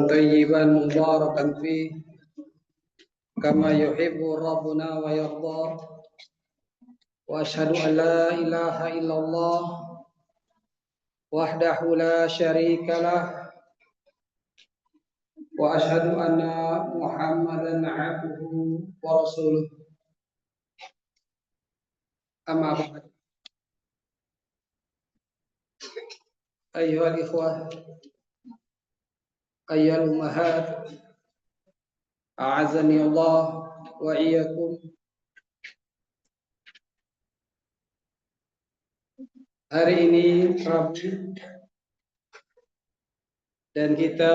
طيبا مباركا فيه كما يحب ربنا ويرضى وأشهد أن لا إله إلا الله وحده لا شريك له وأشهد أن محمدا عبده ورسوله أما بعد أيها الإخوة أيها الأمهات أعزني الله وإياكم. Hari ini Rabu dan kita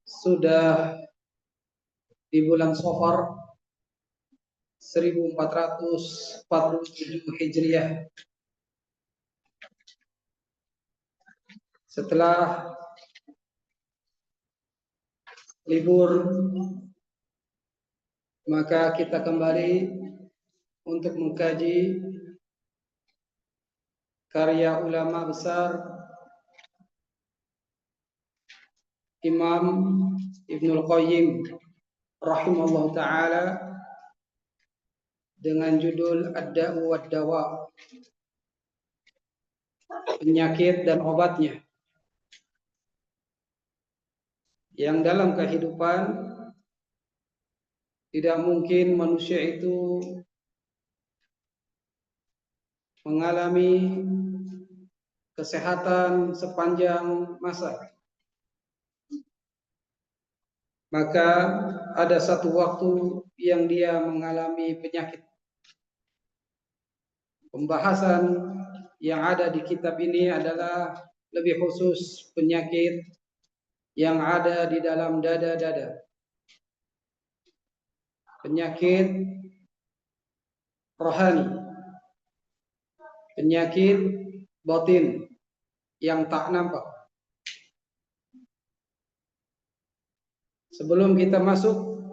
sudah di bulan Safar 1447 Hijriah. Setelah libur, maka kita kembali untuk mengkaji karya ulama besar Imam Ibnul Qayyim rahimahullah ta'ala dengan judul Ad-Da'u wad-Dawa, penyakit dan obatnya, yang dalam kehidupan tidak mungkin manusia itu mengalami kesehatan sepanjang masa. Maka ada satu waktu yang dia mengalami penyakit. Pembahasan yang ada di kitab ini adalah lebih khusus penyakit yang ada di dalam dada-dada. Penyakit rohani, penyakit batin yang tak nampak. Sebelum kita masuk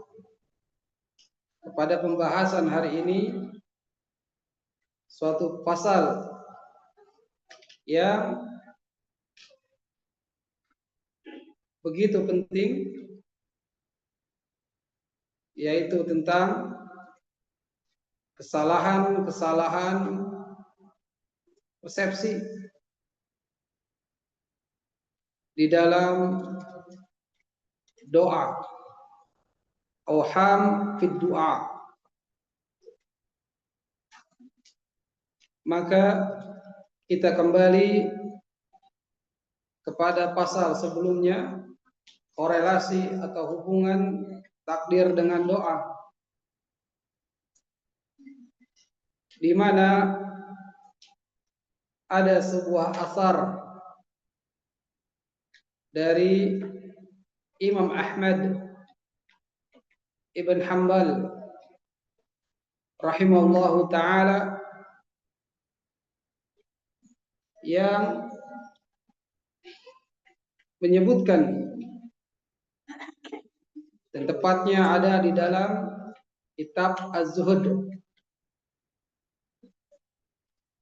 kepada pembahasan hari ini, suatu pasal yang begitu penting, yaitu tentang kesalahan-kesalahan persepsi di dalam doa, awham fid du'a. Maka kita kembali kepada pasal sebelumnya, korelasi atau hubungan takdir dengan doa, di mana ada sebuah asar dari Imam Ahmad Ibn Hanbal rahimahullahu ta'ala yang menyebutkan, dan tepatnya ada di dalam kitab Az-Zuhud.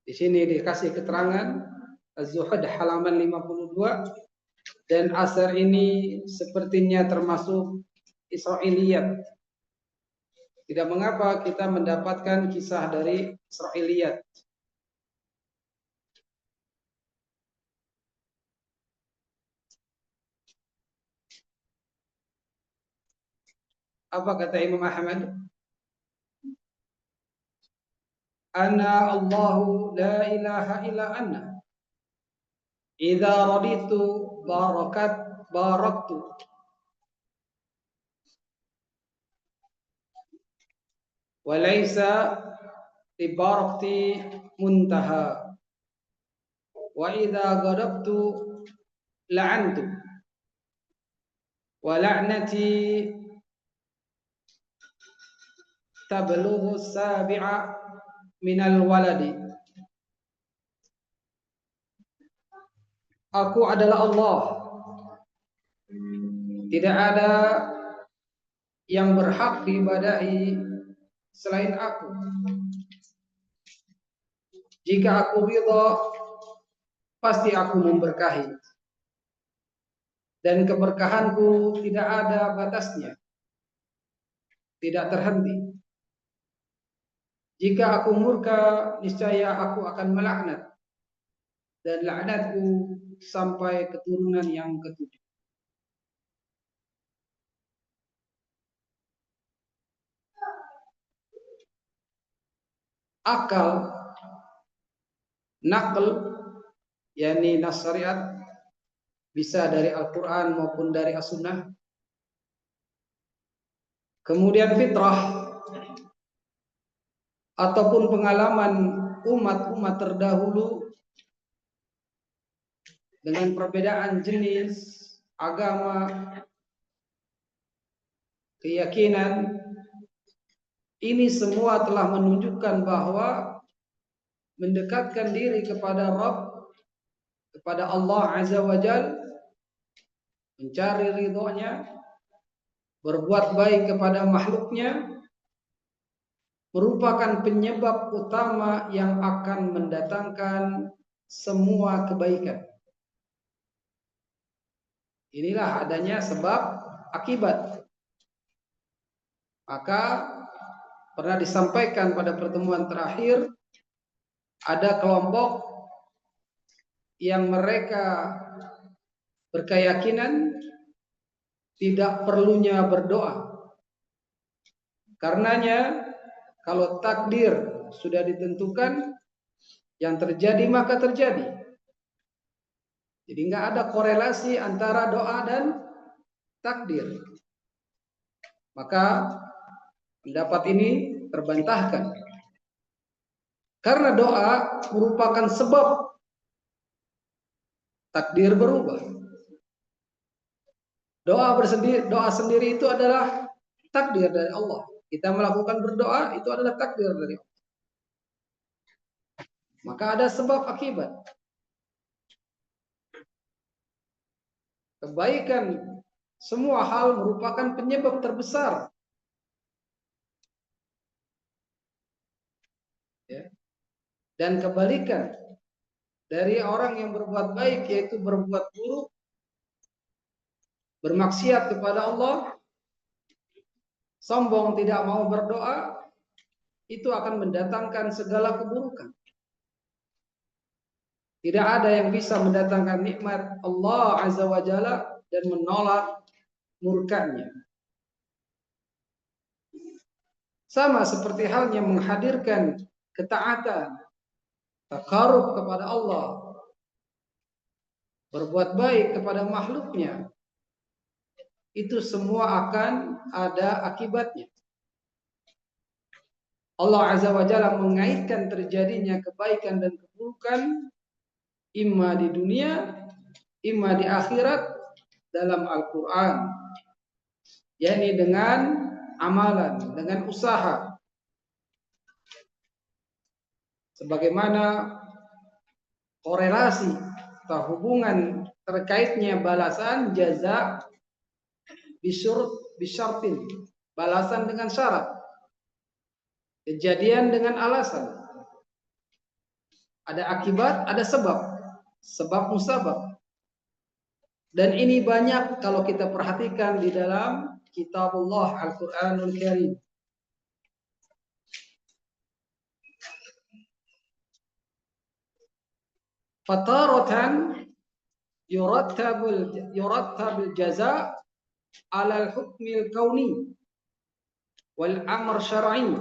Di sini dikasih keterangan Az-Zuhud halaman 52, dan asar ini sepertinya termasuk Israiliyat. Tidak mengapa kita mendapatkan kisah dari Israiliyat. Apa kata Imam Ahmad? Ana Allahu la ilaha illa anna. Idza raditu baraktu. Wa laisa li barakti muntaha. Wa idza ghadabtu la'antu. Wa la'nati tablughu sabi'a minal waladi. Aku adalah Allah. Tidak ada yang berhak diibadahi selain aku. Jika aku ridha, pasti aku memberkahi. dan keberkahanku tidak ada batasnya, tidak terhenti. Jika aku murka, niscaya aku akan melaknat, dan laknatku sampai keturunan yang ketujuh. Akal, naql, yakni nas syariat, bisa dari Al-Quran maupun dari As-Sunnah. Kemudian fitrah ataupun pengalaman umat-umat terdahulu dengan perbedaan jenis, agama, keyakinan, ini semua telah menunjukkan bahwa mendekatkan diri kepada Rabb, kepada Allah Azza wa Jal, mencari ridhonya, berbuat baik kepada makhluknya, merupakan penyebab utama yang akan mendatangkan semua kebaikan. Inilah adanya sebab akibat. Maka pernah disampaikan pada pertemuan terakhir, ada kelompok yang mereka berkeyakinan tidak perlunya berdoa. Karenanya kalau takdir sudah ditentukan, yang terjadi maka terjadi. Jadi nggak ada korelasi antara doa dan takdir. Maka pendapat ini terbantahkan. Karena doa merupakan sebab takdir berubah. Doa sendiri itu adalah takdir dari Allah. Kita melakukan berdoa itu adalah takdir dari Allah. Maka ada sebab akibat. Kebaikan semua hal merupakan penyebab terbesar. Ya. Dan kebalikan dari orang yang berbuat baik, yaitu berbuat buruk, bermaksiat kepada Allah, sombong, tidak mau berdoa, itu akan mendatangkan segala keburukan. Tidak ada yang bisa mendatangkan nikmat Allah Azza wa Jalla dan menolak murkanya. Sama seperti halnya menghadirkan ketaatan, takarub kepada Allah, berbuat baik kepada makhluknya, itu semua akan ada akibatnya. Allah Azza wa Jalla mengaitkan terjadinya kebaikan dan keburukan imma di dunia, imma di akhirat dalam Al-Quran, yakni dengan amalan, dengan usaha. Sebagaimana korelasi atau hubungan terkaitnya balasan jaza bisyartin, balasan dengan syarat, kejadian dengan alasan. Ada akibat, ada sebab, sebab musabab. Dan ini banyak kalau kita perhatikan di dalam Kitabullah Al-Quranul Karim. Fataratan yurattabul jaza' ala al-hukmil kauni wal amr syar'i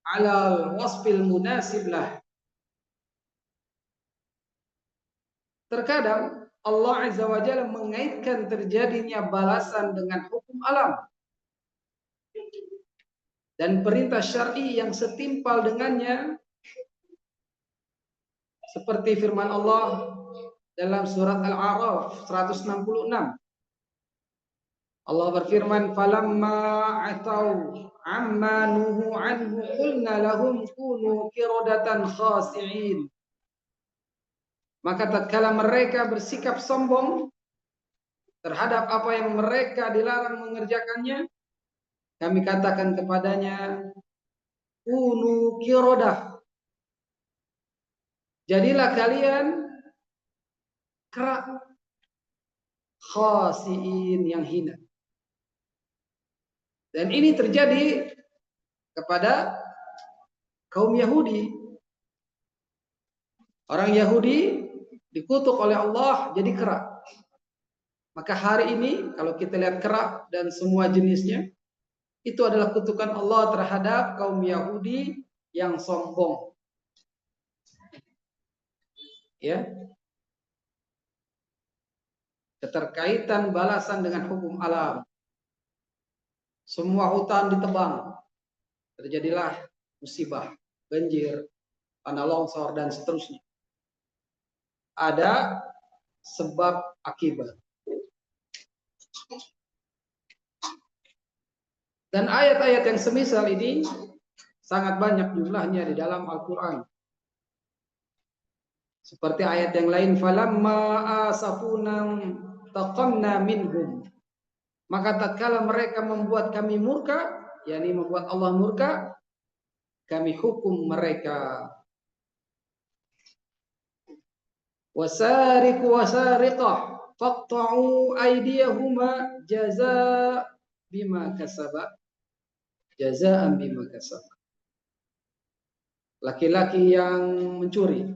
ala al-wasfil munasib lah. Terkadang Allah Azza wa Jalla mengaitkan terjadinya balasan dengan hukum alam dan perintah syar'i yang setimpal dengannya, seperti firman Allah dalam surat Al-A'raf 166. Allah berfirman, "Falamma atau amma nuhu anhu qulna lahum kunu qiradatan khasi'in." Maka tatkala mereka bersikap sombong terhadap apa yang mereka dilarang mengerjakannya, kami katakan kepadanya, kunu qirodah. Jadilah kalian kera. khasiin, yang hina. Dan ini terjadi kepada kaum Yahudi. Orang Yahudi dikutuk oleh Allah jadi kera. Maka hari ini kalau kita lihat kera dan semua jenisnya, itu adalah kutukan Allah terhadap kaum Yahudi yang sombong. Ya. Keterkaitan balasan dengan hukum alam. Semua hutan ditebang. Terjadilah musibah, banjir, tanah longsor dan seterusnya. Ada sebab akibat. Dan ayat-ayat yang semisal ini sangat banyak jumlahnya di dalam Al-Quran. Seperti ayat yang lain, falamma asafuna taqamna minhum. Maka tatkala mereka membuat kami murka, yakni membuat Allah murka, kami hukum mereka. Wasariqu wasariqah faqta'u aydiyahuma jazaa bima kasaba. Jazaan bima kasaba. Laki-laki yang mencuri,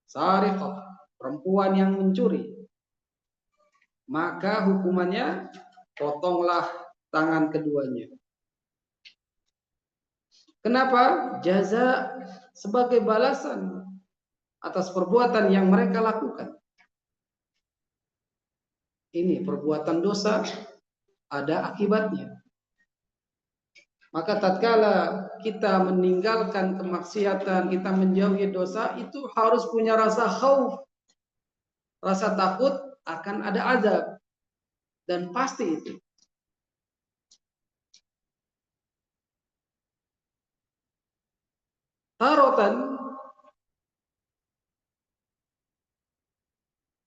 sariqah, perempuan yang mencuri, maka hukumannya potonglah tangan keduanya. Kenapa? Jaza sebagai balasan atas perbuatan yang mereka lakukan. Ini perbuatan dosa ada akibatnya. Maka tatkala kita meninggalkan kemaksiatan, kita menjauhi dosa, itu harus punya rasa khauf, rasa takut akan ada azab. Dan pasti itu. Taratan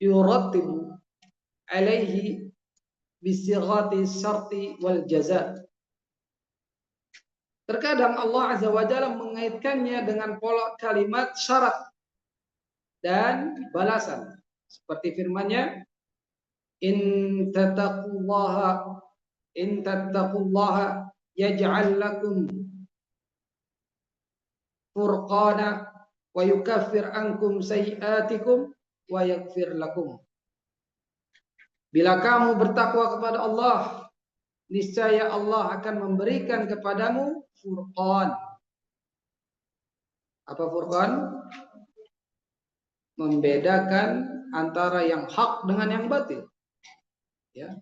yurattibu alaihi bisighati syarti wal jaza. Terkadang Allah Azza wa Jalla mengaitkannya dengan pola kalimat syarat dan balasan. Seperti firman-Nya, in tattaqullaha yaj'al lakum furqana wa yukaffir ankum sayi'atikum wa yaghfir lakum. Bila kamu bertakwa kepada Allah, niscaya Allah akan memberikan kepadamu furqan. Apa furqan? Membedakan antara yang hak dengan yang batil. Ya.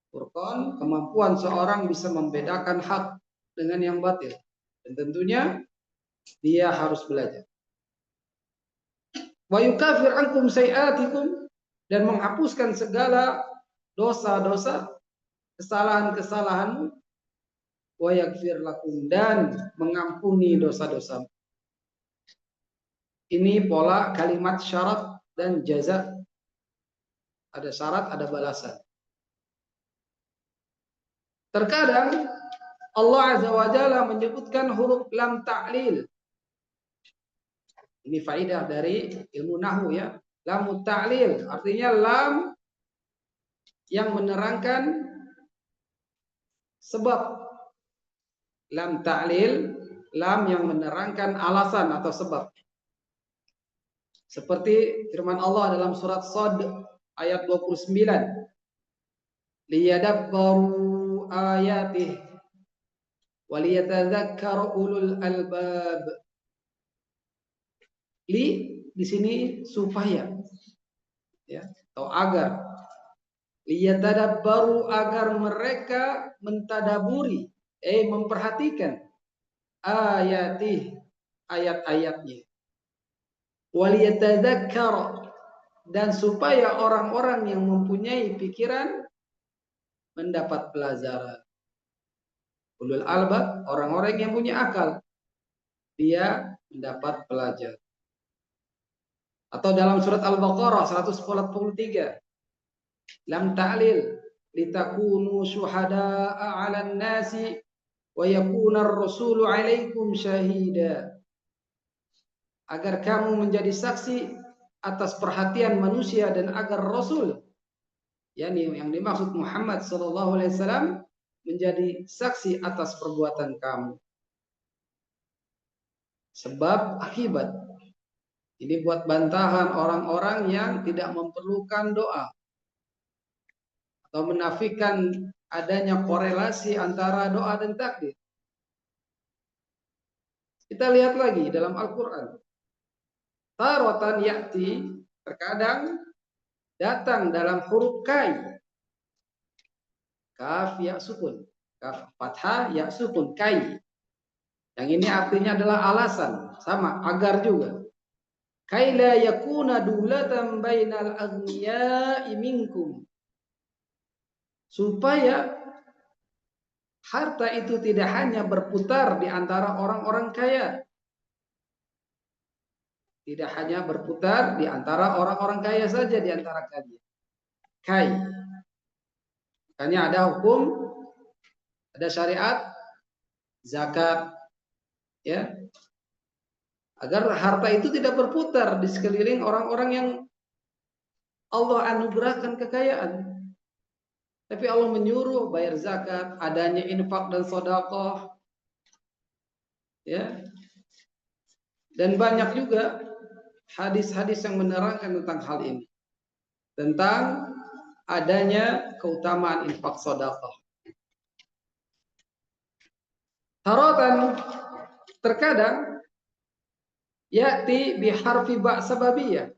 Furqan, kemampuan seorang bisa membedakan hak dengan yang batil. Dan tentunya dia harus belajar. Wa yukaffir ankum sayi'atikum, dan menghapuskan segala dosa-dosa, kesalahan-kesalahanmu, wa yaghfir lakum, dan mengampuni dosa-dosa. Ini pola kalimat syarat dan jaza. Ada syarat, ada balasan. Terkadang Allah Azza wa Jalla menyebutkan huruf lam ta'lil. Ini faidah dari ilmu nahwu ya. Lam ta'lil artinya lam yang menerangkan sebab. Lam ta'lil, lam yang menerangkan alasan atau sebab. Seperti firman Allah dalam surat Shad ayat 29. Liyadabbaru ayatih waliyatadzakkar ulul albab. Di sini supaya, ya, atau agar. Liyatadabbaru, agar mereka mentadaburi, memperhatikan ayatih, ayat-ayatnya. Waliyatadzakkar, dan supaya orang-orang yang mempunyai pikiran mendapat pelajaran. Ulul albab, orang-orang yang punya akal, dia mendapat pelajaran. Atau dalam surat Al-Baqarah 143, lam ta'lil litakunu syuhada'a 'alan nasi wa yakuna ar-rasulu 'alaikum syahida. Agar kamu menjadi saksi atas perhatian manusia dan agar Rasul yakni yang dimaksud Muhammad sallallahu alaihi wasallam menjadi saksi atas perbuatan kamu. Sebab akibat. Ini buat bantahan orang-orang yang tidak memerlukan doa atau menafikan adanya korelasi antara doa dan takdir. Kita lihat lagi dalam Al-Quran. Taratan ya'ti, terkadang datang dalam huruf kai. Kaf ya sukun. Kaf fathah ya sukun kai. Yang ini artinya adalah alasan, sama agar juga. Kaila yakuna dulatan bainal aghniya'i minkum. Supaya harta itu tidak hanya berputar di antara orang-orang kaya. Tidak hanya berputar di antara orang-orang kaya saja di antara kalian. Kai. Makanya ada hukum, ada syariat, zakat, ya. Agar harta itu tidak berputar di sekeliling orang-orang yang Allah anugerahkan kekayaan. Tapi Allah menyuruh bayar zakat, adanya infak dan sedekah. Ya. Dan banyak juga hadis-hadis yang menerangkan tentang hal ini. Tentang adanya keutamaan infak sedekah. Taratan terkadang ya'ti biharfi ba' sababiyah.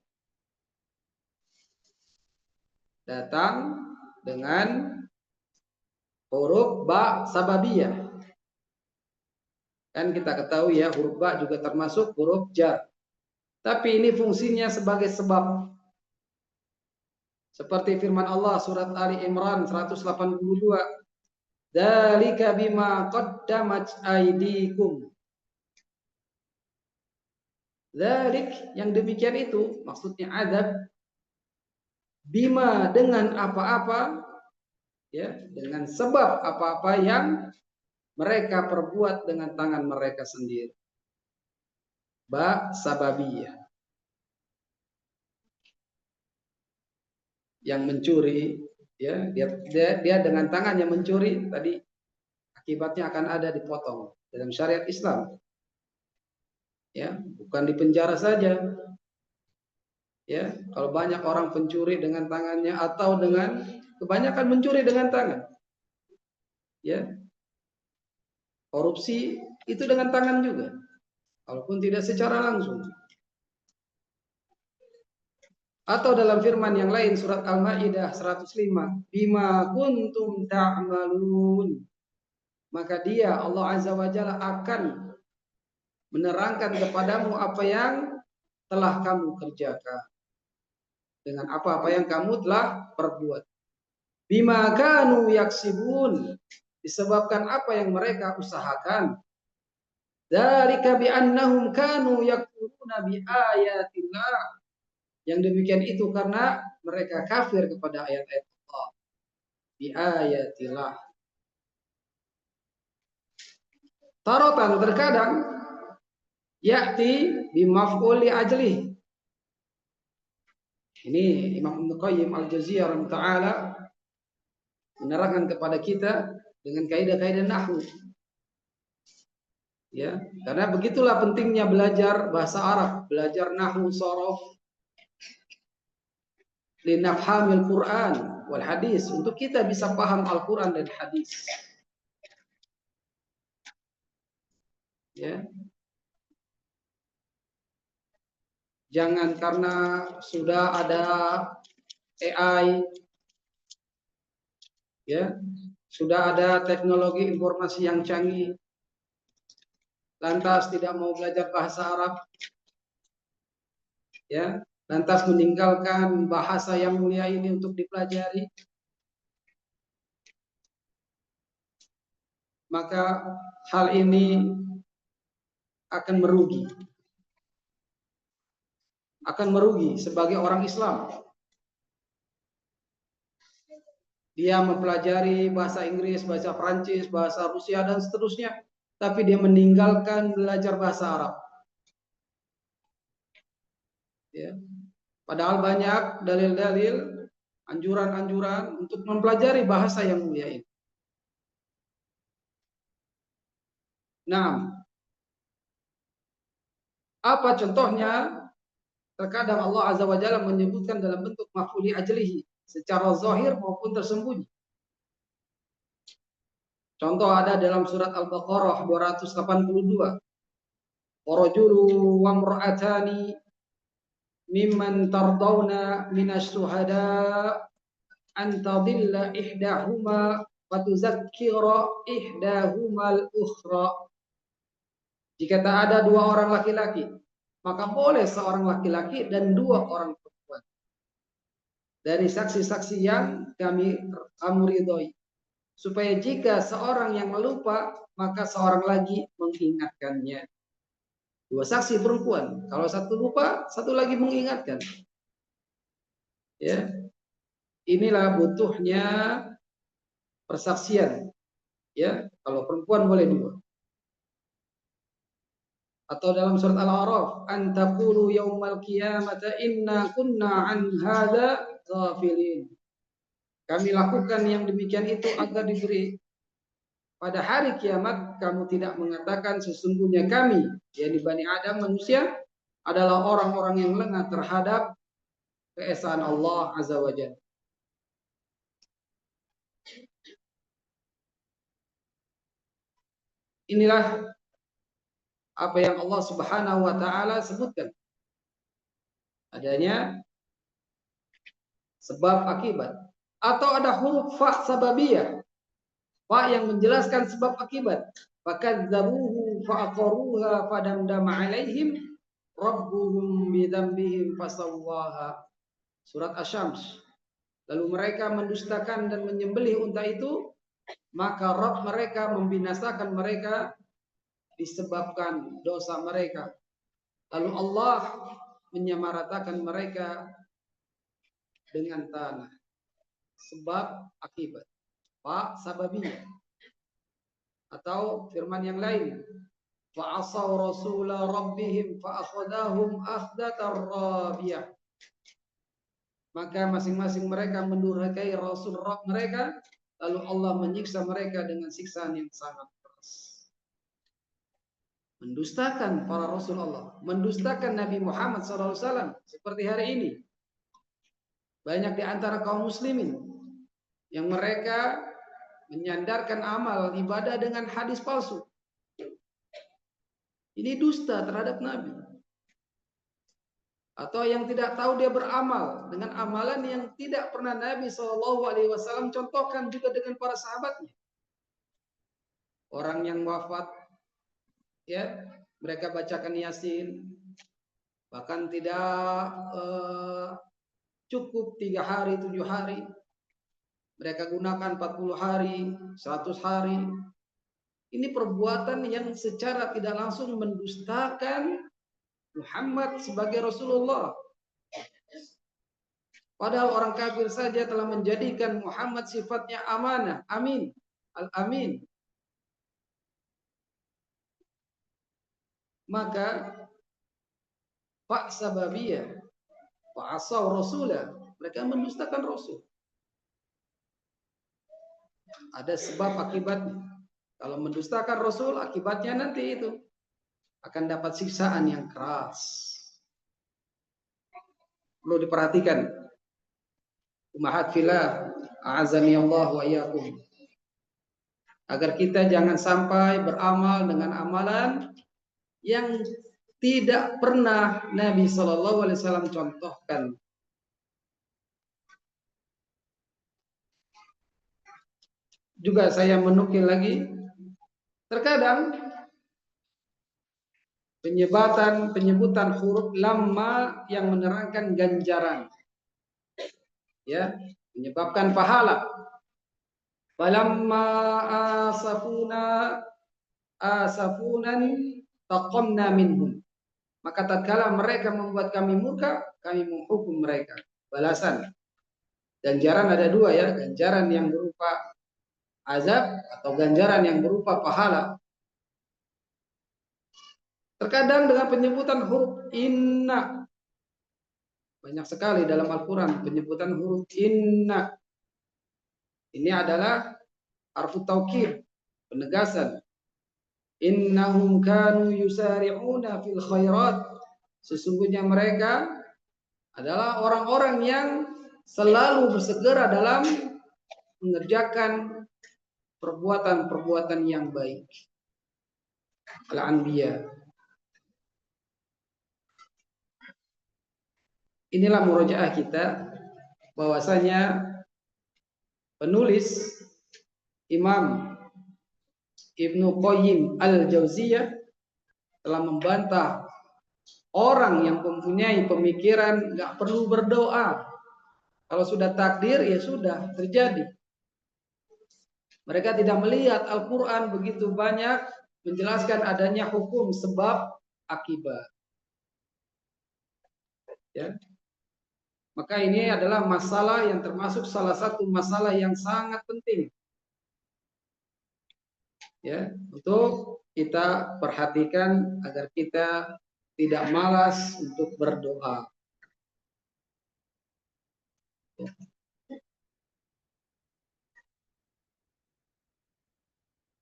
Datang dengan huruf ba' sababiyah. Kan kita ketahui ya, huruf ba' juga termasuk huruf jar. Tapi ini fungsinya sebagai sebab. Seperti firman Allah surat Ali Imran 182. Dzalika bima qaddamat aydikum. Dzalik, yang demikian itu maksudnya azab, bima dengan apa-apa, ya, dengan sebab apa-apa yang mereka perbuat dengan tangan mereka sendiri. Ba sababiyah. Yang mencuri, ya, dia dengan tangannya mencuri, tadi akibatnya akan ada dipotong dalam syariat Islam. Ya, bukan di penjara saja. Ya, kalau banyak orang pencuri dengan tangannya atau dengan kebanyakan mencuri dengan tangan. Ya. Korupsi itu dengan tangan juga. Walaupun tidak secara langsung. Atau dalam firman yang lain surat Al-Maidah 105, bima kuntum ta'malun. Maka dia Allah Azza wa Jalla akan menerangkan kepadamu apa yang telah kamu kerjakan. Dengan apa-apa yang kamu telah perbuat. Bima kanu yaksibun. Disebabkan apa yang mereka usahakan. Dzalika bi annahum kanu yakfuruna bi ayatillah. Yang demikian itu karena mereka kafir kepada ayat-ayat Allah. Bi ayatillah. Taratan terkadang ya'ti bimaf'ul li ajli. Ini Imam Ibnu Qayyim Al-Jauziyah taala menerangkan kepada kita dengan kaidah-kaidah nahwu. Ya, karena begitulah pentingnya belajar bahasa Arab, belajar nahwu shorof li nafhamil Quran wal hadis, untuk kita bisa paham Al-Quran dan hadis. Ya. Jangan karena sudah ada AI, ya, sudah ada teknologi informasi yang canggih, lantas tidak mau belajar bahasa Arab, ya, lantas meninggalkan bahasa yang mulia ini untuk dipelajari, maka hal ini akan merugi. Akan merugi sebagai orang Islam. Dia mempelajari bahasa Inggris, bahasa Prancis, bahasa Rusia dan seterusnya, tapi dia meninggalkan belajar bahasa Arab. Ya. Padahal banyak dalil-dalil anjuran-anjuran untuk mempelajari bahasa yang mulia ini. Nah, apa contohnya? Terkadang Allah Azza wa Jalla menyebutkan dalam bentuk maf'uli ajlihi secara zahir maupun tersembunyi. Contoh ada dalam surat Al-Baqarah 282. Warajulu wa imra'atani mimman tardawna minasy syuhada an tadilla ihdahuma wa tuzakkira ihdahumal ukhra. Jika tak ada dua orang laki-laki, maka boleh seorang laki-laki dan dua orang perempuan dari saksi-saksi yang kamu ridhoi, supaya jika seorang yang melupa maka seorang lagi mengingatkannya. Dua saksi perempuan, kalau satu lupa satu lagi mengingatkan. Ya, inilah butuhnya persaksian. Ya, kalau perempuan boleh dua. Atau dalam surat Al-A'raf, an taqulu yaumal qiyamati inna kunna an hadza ghafilin. Kami lakukan yang demikian itu agar diberi pada hari kiamat kamu tidak mengatakan sesungguhnya kami, yakni Bani Adam manusia, adalah orang-orang yang lengah terhadap keesaan Allah Azza wa Jalla. Inilah apa yang Allah Subhanahu wa taala sebutkan. Adanya sebab akibat. Atau ada huruf fa sababiyah. Fa yang menjelaskan sebab akibat. Fakadzabuhu fa'aqaruha fadamdama 'alaihim rabbuhum bidzambihim fasawwaha. Surat Asy-Syams. Lalu mereka mendustakan dan menyembelih unta itu, maka Rabb mereka membinasakan mereka disebabkan dosa mereka. Lalu Allah menyamaratakan mereka dengan tanah. Sebab akibat. Fa sababiyah. Atau firman yang lain, fa asaw rasula rabbihim fa akhadahum akhdatar rabiyah. Maka masing-masing mereka mendurhakai Rasul Rabb mereka, lalu Allah menyiksa mereka dengan siksaan yang sangat keras. Mendustakan para Rasul Allah, mendustakan Nabi Muhammad SAW seperti hari ini. Banyak di antara kaum muslimin yang mereka menyandarkan amal ibadah dengan hadis palsu. Ini dusta terhadap Nabi. Atau yang tidak tahu dia beramal dengan amalan yang tidak pernah Nabi SAW contohkan juga dengan para sahabatnya. Orang yang wafat, ya, mereka bacakan Yasin, bahkan tidak cukup 3 hari, 7 hari. Mereka gunakan 40 hari, 100 hari. Ini perbuatan yang secara tidak langsung mendustakan Muhammad sebagai Rasulullah. Padahal orang kafir saja telah menjadikan Muhammad sifatnya amanah, amin, al-amin. Maka Pak Sababiyah, Pak Asaw Rasulah, mereka mendustakan Rasul. Ada sebab akibatnya. Kalau mendustakan Rasul, akibatnya nanti itu akan dapat siksaan yang keras. Perlu diperhatikan. Ummahat fillah, a'azani Allah wa iyyakum. Agar kita jangan sampai beramal dengan amalan yang tidak pernah Nabi SAW contohkan. Juga saya menukil lagi, terkadang penyebutan huruf lamma yang menerangkan ganjaran, ya, menyebabkan pahala. Falamma asafunan taqamna minhum. Maka tatkala mereka membuat kami murka, kami menghukum mereka. Balasan. Ganjaran ada dua, ya, ganjaran yang berupa azab atau ganjaran yang berupa pahala. Terkadang dengan penyebutan huruf inna, Banyak sekali dalam Al-Quran penyebutan huruf inna. Ini adalah harfu taukid, penegasan. Innahum kanu yusari'una fil khairat. Sesungguhnya mereka adalah orang-orang yang selalu bersegera dalam mengerjakan perbuatan-perbuatan yang baik. Al-Anbiya. Inilah murojaah kita, bahwasanya penulis Imam Ibnu Qayyim Al-Jauziyah telah membantah orang yang mempunyai pemikiran nggak perlu berdoa. Kalau sudah takdir ya sudah terjadi. Mereka tidak melihat Al-Quran begitu banyak menjelaskan adanya hukum sebab akibat. Ya. Maka ini adalah masalah yang termasuk salah satu masalah yang sangat penting, ya, untuk kita perhatikan agar kita tidak malas untuk berdoa. Ya.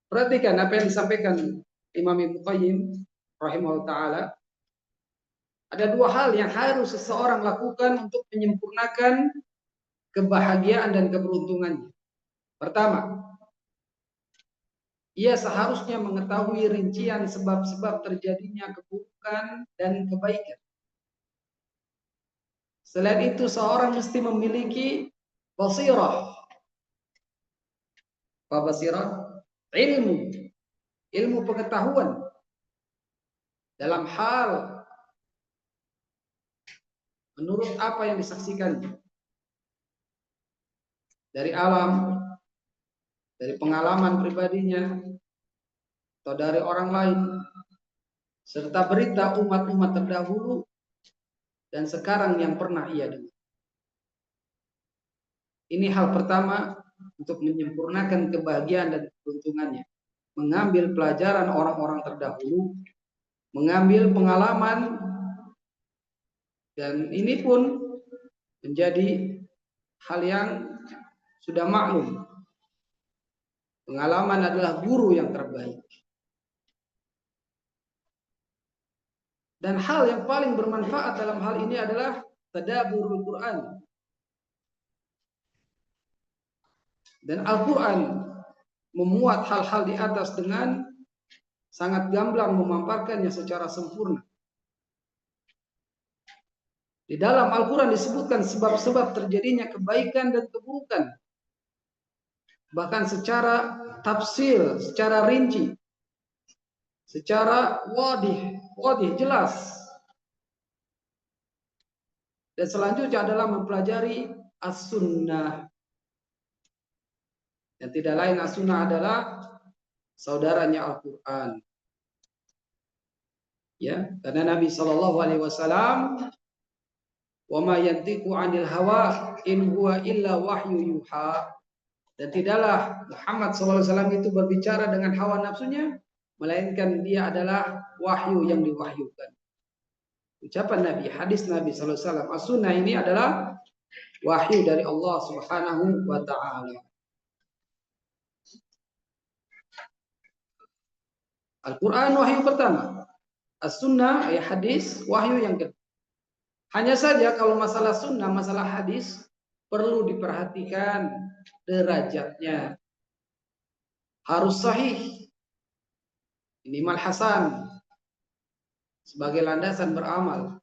Perhatikan apa yang disampaikan Imam Ibnu Qayyim rahimahullah ta'ala. Ada dua hal yang harus seseorang lakukan untuk menyempurnakan kebahagiaan dan keberuntungannya. Pertama, ia seharusnya mengetahui rincian sebab-sebab terjadinya keburukan dan kebaikan. Selain itu, seorang mesti memiliki basirah. Apa basirah? Ilmu pengetahuan dalam hal menurut apa yang disaksikan dari alam, dari pengalaman pribadinya, atau dari orang lain, serta berita umat-umat terdahulu dan sekarang yang pernah ia dengar. Ini hal pertama untuk menyempurnakan kebahagiaan dan keberuntungannya. Mengambil pelajaran orang-orang terdahulu, mengambil pengalaman, dan ini pun menjadi hal yang sudah maklum. Pengalaman adalah guru yang terbaik. Dan hal yang paling bermanfaat dalam hal ini adalah tadabburul Quran. Dan Al-Quran memuat hal-hal di atas dengan sangat gamblang memaparkannya secara sempurna. Di dalam Al-Quran disebutkan sebab-sebab terjadinya kebaikan dan keburukan. Bahkan secara tafsil, secara rinci, secara wadih, jelas. Dan selanjutnya adalah mempelajari as-sunnah. Yang tidak lain as-sunnah adalah saudaranya Al-Quran. Ya, karena Nabi SAW, wa ma yantiqu 'anil hawa in huwa illa wahyu yuha. Dan tidaklah Muhammad SAW itu berbicara dengan hawa nafsunya, melainkan dia adalah wahyu yang diwahyukan. Ucapan Nabi, hadis Nabi SAW, as-sunnah ini adalah wahyu dari Allah Subhanahu wa ta'ala. Al-Quran wahyu pertama, as-sunnah ya hadis wahyu yang kedua. Hanya saja kalau masalah sunnah, masalah hadis perlu diperhatikan derajatnya. Harus sahih, minimal hasan sebagai landasan beramal.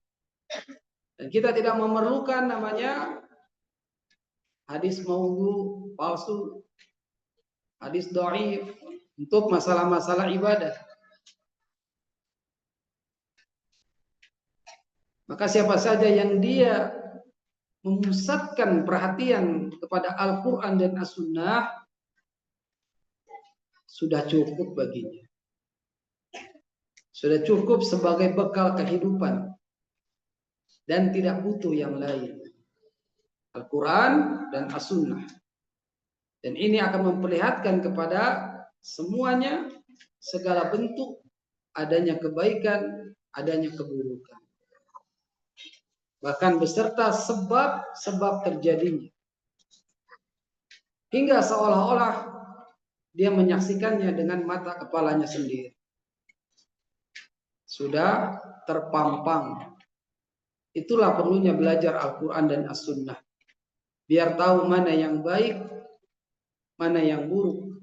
Dan kita tidak memerlukan namanya hadis maudhu, palsu, hadis dhaif untuk masalah-masalah ibadah. Maka siapa saja yang dia memusatkan perhatian kepada Al-Quran dan As-Sunnah, sudah cukup baginya. Sudah cukup sebagai bekal kehidupan. Dan tidak butuh yang lain. Al-Quran dan As-Sunnah. Dan ini akan memperlihatkan kepada semuanya segala bentuk adanya kebaikan, adanya keburukan. bahkan beserta sebab-sebab terjadinya. Hingga seolah-olah dia menyaksikannya dengan mata kepalanya sendiri. Sudah terpampang. Itulah perlunya belajar Al-Quran dan As-Sunnah. Biar tahu mana yang baik, mana yang buruk.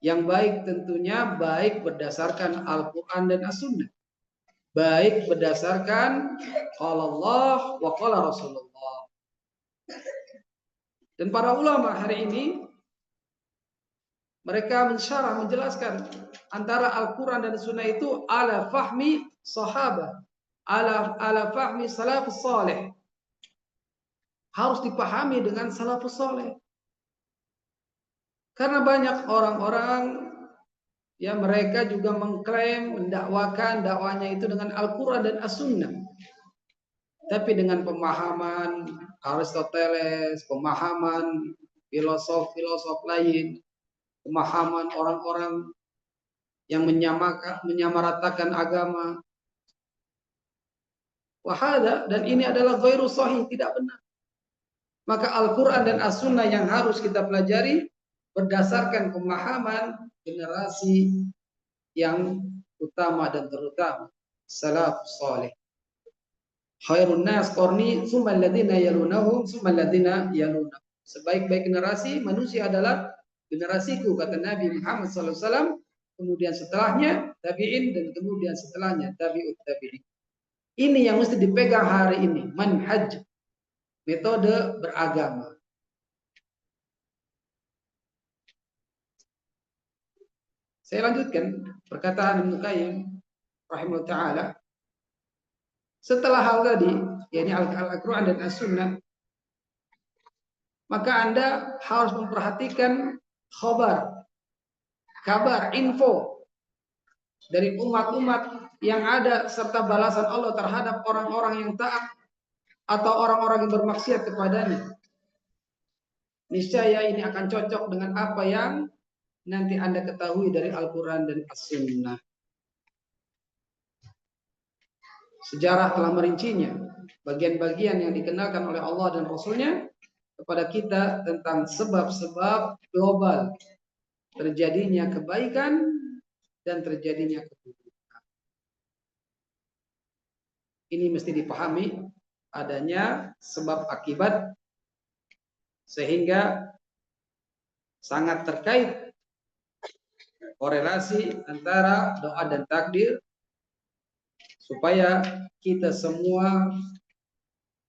Yang baik tentunya baik berdasarkan Al-Quran dan As-Sunnah. Baik berdasarkan qala Allah wa qala Rasulullah. Dan para ulama hari ini mereka mensyarah, menjelaskan antara Al-Quran dan Sunnah itu ala fahmi sahabat, ala fahmi salafus salih. Harus dipahami dengan salafus salih. Karena banyak orang-orang ya mereka juga mengklaim, mendakwakan dakwanya itu dengan Al-Quran dan As-Sunnah. Tapi dengan pemahaman Aristoteles, pemahaman filosof-filosof lain, pemahaman orang-orang yang menyamaratakan agama. Wahada, dan ini adalah ghairu sahih, tidak benar. Maka Al-Quran dan As-Sunnah yang harus kita pelajari berdasarkan pemahaman generasi yang utama dan terutama, salafus salih. Khairun nas qarni tsumma alladziina yalunahum tsumma alladziina yalunahum. Sebaik-baik generasi manusia adalah generasiku, kata Nabi Muhammad SAW. Kemudian setelahnya tabi'in, dan kemudian setelahnya tabi'ut tabi'in. Ini yang mesti dipegang hari ini, manhaj, metode beragama. Saya lanjutkan perkataan Ibnu Qayyim rahimahullah taala. Setelah hal tadi, yakni Al-Quran dan As-Sunnah, maka Anda harus memperhatikan kabar, info dari umat-umat yang ada serta balasan Allah terhadap orang-orang yang taat atau orang-orang yang bermaksiat kepadanya. Niscaya ini akan cocok dengan apa yang nanti Anda ketahui dari Al-Quran dan As-Sunnah. Sejarah telah merincinya, bagian-bagian yang dikenalkan oleh Allah dan Rasulnya kepada kita tentang sebab-sebab global terjadinya kebaikan dan terjadinya keburukan. Ini mesti dipahami adanya sebab akibat, sehingga sangat terkait korelasi antara doa dan takdir, supaya kita semua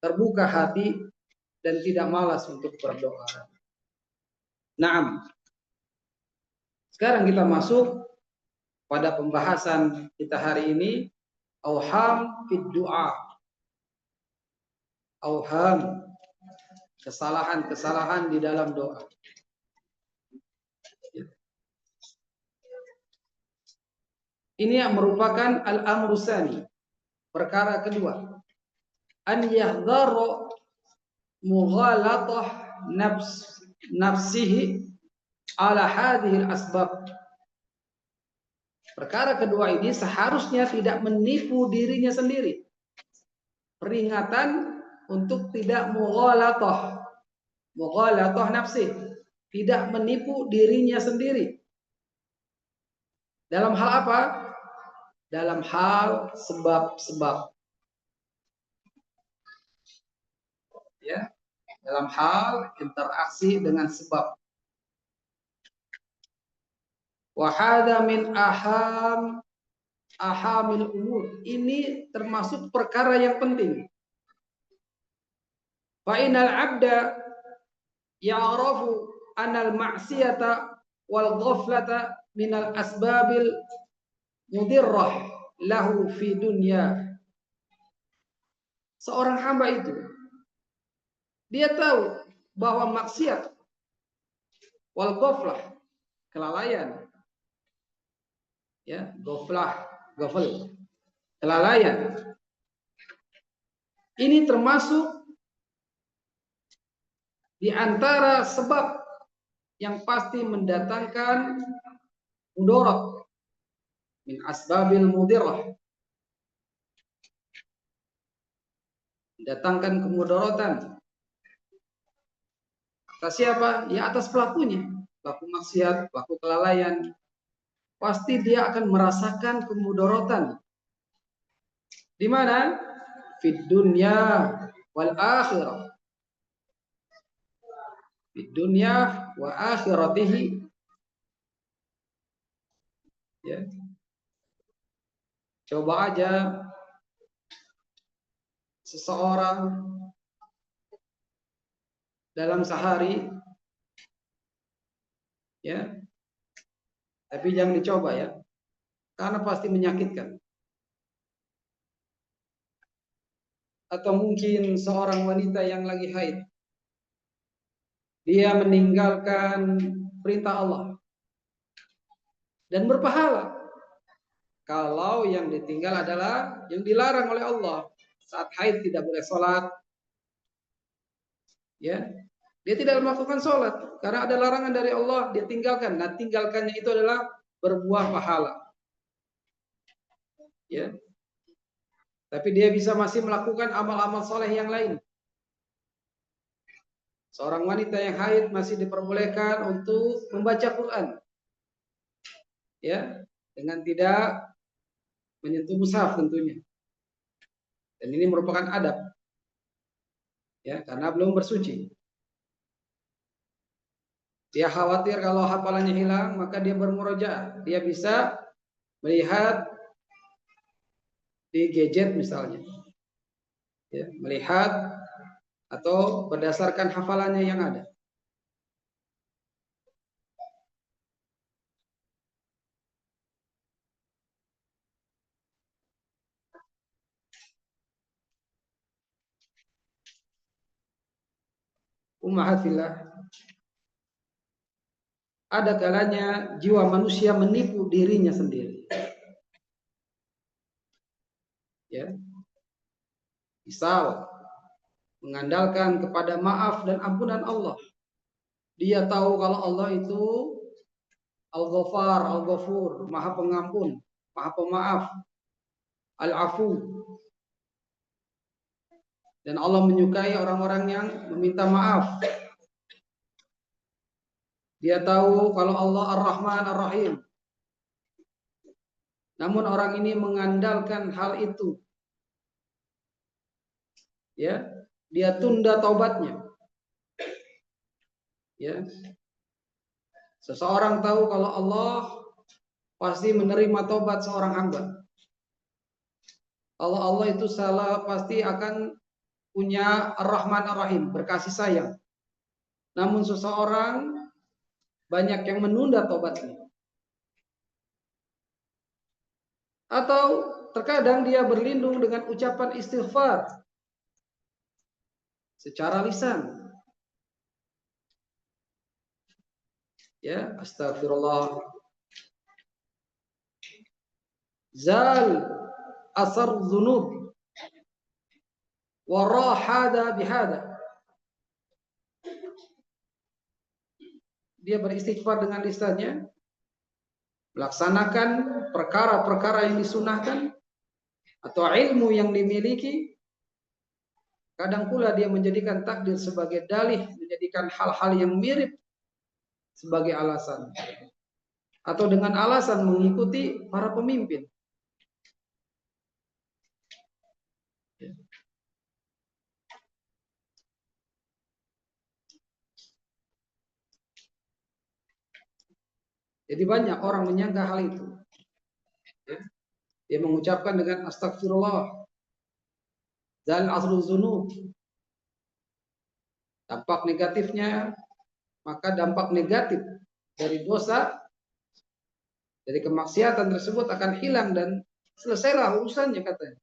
terbuka hati dan tidak malas untuk berdoa. Naam. Sekarang kita masuk pada pembahasan kita hari ini, auham fid du'a. Auham, kesalahan-kesalahan di dalam doa. Ini yang merupakan al-amru tsani, perkara kedua. An yahdharu mughalatah nafsihi ala hadhihi al-asbab. Perkara kedua ini seharusnya tidak menipu dirinya sendiri. Peringatan untuk tidak mughalatah nafsi, tidak menipu dirinya sendiri. Dalam hal apa? Dalam hal sebab-sebab. Ya, dalam hal interaksi dengan sebab. Wa hadza min ahamil umur. Ini termasuk perkara yang penting. Fa inal abda ya'rafu anal ma'siyata wal ghaflata minal asbabil mudirrah lahu fi dunya. Seorang hamba itu dia tahu bahwa maksiat wal ghaflah, kelalaian, ya, ghafl, kelalaian, ini termasuk di antara sebab yang pasti mendatangkan mudarat, min asbabil mudirrah, mendatangkan kemudaratan. Atas siapa? Ya atas pelakunya. Pelaku maksiat, pelaku kelalaian. Pasti dia akan merasakan kemudaratan. Di mana? Fid dunya wal akhirah. Fid dunya wa akhiratihi. Ya. Coba aja seseorang dalam sehari, ya, tapi jangan dicoba ya, karena pasti menyakitkan. Atau mungkin seorang wanita yang lagi haid, dia meninggalkan perintah Allah dan berpahala. Kalau yang ditinggal adalah yang dilarang oleh Allah. Saat haid tidak boleh sholat, ya, dia tidak melakukan sholat karena ada larangan dari Allah, dia tinggalkan. Nah, tinggalkannya itu adalah berbuah pahala, ya. Tapi dia bisa masih melakukan amal-amal soleh yang lain. Seorang wanita yang haid masih diperbolehkan untuk membaca Quran, ya, dengan tidak menyentuh mushaf tentunya. Dan ini merupakan adab, ya, karena belum bersuci. Dia khawatir kalau hafalannya hilang, maka dia bermurojaah. Dia bisa melihat di gadget misalnya, ya, melihat atau berdasarkan hafalannya yang ada. Ummahatillah, ada kalanya jiwa manusia menipu dirinya sendiri. Ya, misal mengandalkan kepada maaf dan ampunan Allah. Dia tahu kalau Allah itu Al-Ghafar, Al-Ghafur, Maha Pengampun, Maha Pemaaf, Al-Afu. Dan Allah menyukai orang-orang yang meminta maaf. Dia tahu kalau Allah Ar-Rahman Ar-Rahim. Namun orang ini mengandalkan hal itu. Ya, dia tunda taubatnya. Ya. Seseorang tahu kalau Allah pasti menerima taubat seorang hamba. Allah itu salah pasti akan punya Ar-Rahman Ar-Rahim, berkasih sayang. Namun seseorang banyak yang menunda taubatnya. Atau terkadang dia berlindung dengan ucapan istighfar secara lisan. Ya, astagfirullah. Zal asar dzunub wa rahada bihada. Dia beristighfar dengan lisannya, melaksanakan perkara-perkara yang disunahkan atau ilmu yang dimiliki. Kadang pula dia menjadikan takdir sebagai dalih, menjadikan hal-hal yang mirip sebagai alasan, atau dengan alasan mengikuti para pemimpin. Jadi banyak orang menyangka hal itu. Dia mengucapkan dengan astagfirullah, zal asru dzunub. Dampak negatifnya, maka dampak negatif dari dosa, dari kemaksiatan tersebut akan hilang dan selesailah urusannya, katanya.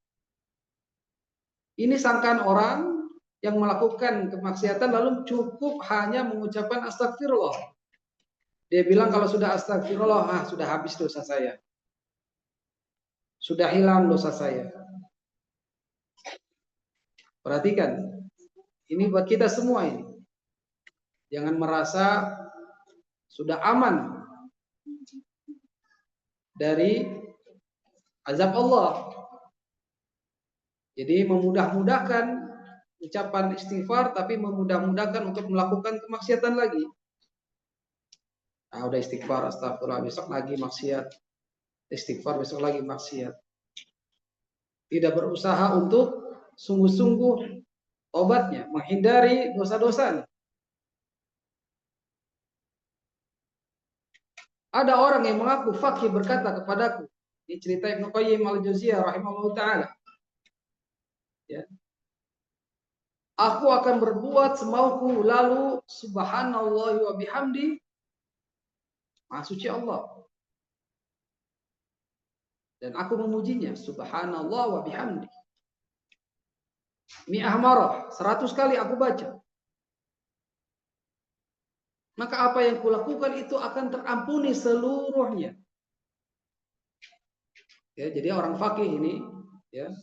Ini sangkaan orang yang melakukan kemaksiatan lalu cukup hanya mengucapkan astagfirullah. Dia bilang kalau sudah astagfirullah, sudah habis dosa saya. Sudah hilang dosa saya. Perhatikan, ini buat kita semua ini. Jangan merasa sudah aman dari azab Allah. Jadi memudah-mudahkan ucapan istighfar tapi memudah-mudahkan untuk melakukan kemaksiatan lagi. Udah istighfar, astagfirullah, besok lagi maksiat. Istighfar, besok lagi maksiat. Tidak berusaha untuk sungguh-sungguh obatnya, menghindari dosa-dosa. Ada orang yang mengaku fakih berkata kepadaku, ini cerita Ibnu Qayyim al-Jauziyah rahimahullah ta'ala. Ya. Aku akan berbuat semauku, lalu subhanallah wa bihamdi, Maha suci Allah. Dan aku memujinya, subhanallah wa bihamdi. Mi'ah marah, 100 kali aku baca. Maka apa yang kulakukan itu akan terampuni seluruhnya. Ya, jadi orang fakih ini, ya,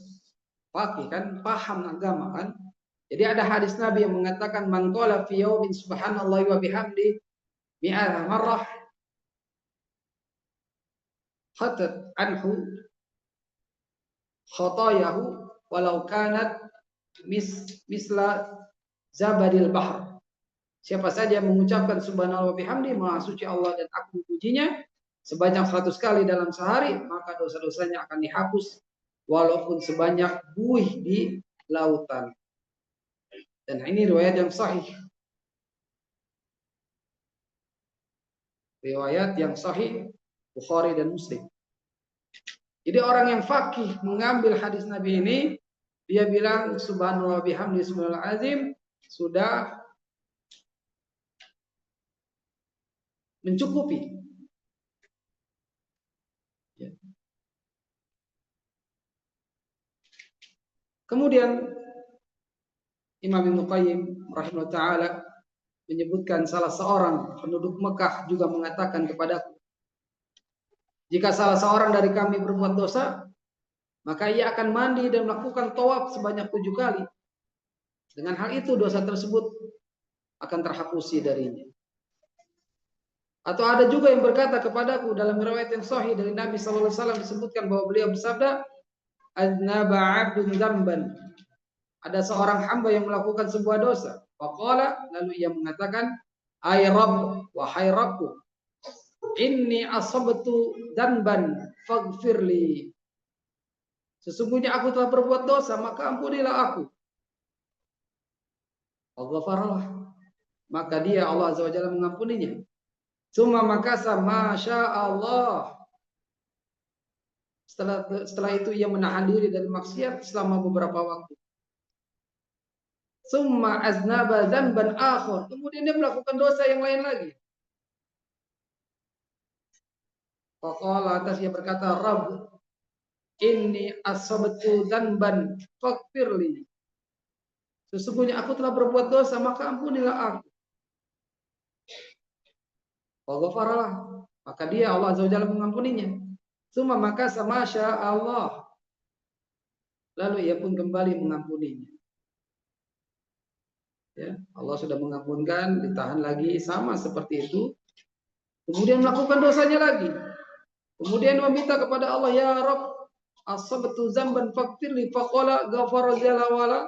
fakih kan, paham agama kan. Jadi ada hadis Nabi yang mengatakan man qala fi yaumin subhanallahi wa bihamdi mi'ah marrah khatat anhu khatayahu walau kanat misla zabadil bahr. Siapa saja yang mengucapkan subhanallah wa bihamdi, maha suci Allah dan aku memujinya, sebanyak 100 kali dalam sehari, maka dosa-dosanya akan dihapus walaupun sebanyak buih di lautan. Dan ini riwayat yang sahih. Riwayat yang sahih Bukhari dan Muslim. Jadi orang yang fakih mengambil hadis Nabi ini, dia bilang subhanallah bihamdi subhanallah azim sudah mencukupi. Ya. Kemudian Imam Ibnu Qayyim rahimahullah ta'ala menyebutkan salah seorang penduduk Mekah juga mengatakan kepadaku, jika salah seorang dari kami berbuat dosa, maka ia akan mandi dan melakukan tawaf sebanyak 7 kali. Dengan hal itu dosa tersebut akan terhapusi darinya. Atau ada juga yang berkata kepadaku dalam riwayat yang sahih dari Nabi sallallahu alaihi wasallam disebutkan bahwa beliau bersabda, "Aznaba 'abdun dzamban." Ada seorang hamba yang melakukan sebuah dosa. Faqala, lalu ia mengatakan, "Ay Rabb, wahai Rabbku, inni asabtu dzamban faghfirli." Sesungguhnya aku telah berbuat dosa, maka ampunilah aku. Faghfaralah. Maka dia Allah Azza wa Jalla mengampuninya. Summa makasa masya Allah. Setelah itu ia menahan diri dari maksiat selama beberapa waktu. Summa aznaba dzanban akhar. Kemudian dia melakukan dosa yang lain lagi. Faqala, atas dia berkata, Rabb, inni asabtu dzanban faghfirli. Sesungguhnya aku telah berbuat dosa, maka ampunilah aku. Faghfaralah. Maka dia Allah Azza wa Jalla mengampuninya. Summa maka masya Allah. Lalu ia pun kembali mengampuninya. Ya, Allah sudah mengampunkan, ditahan lagi sama seperti itu. Kemudian melakukan dosanya lagi. Kemudian meminta kepada Allah, ya Rabb, asabtu dzamban faghfirli, faqala ghafara jalla wala.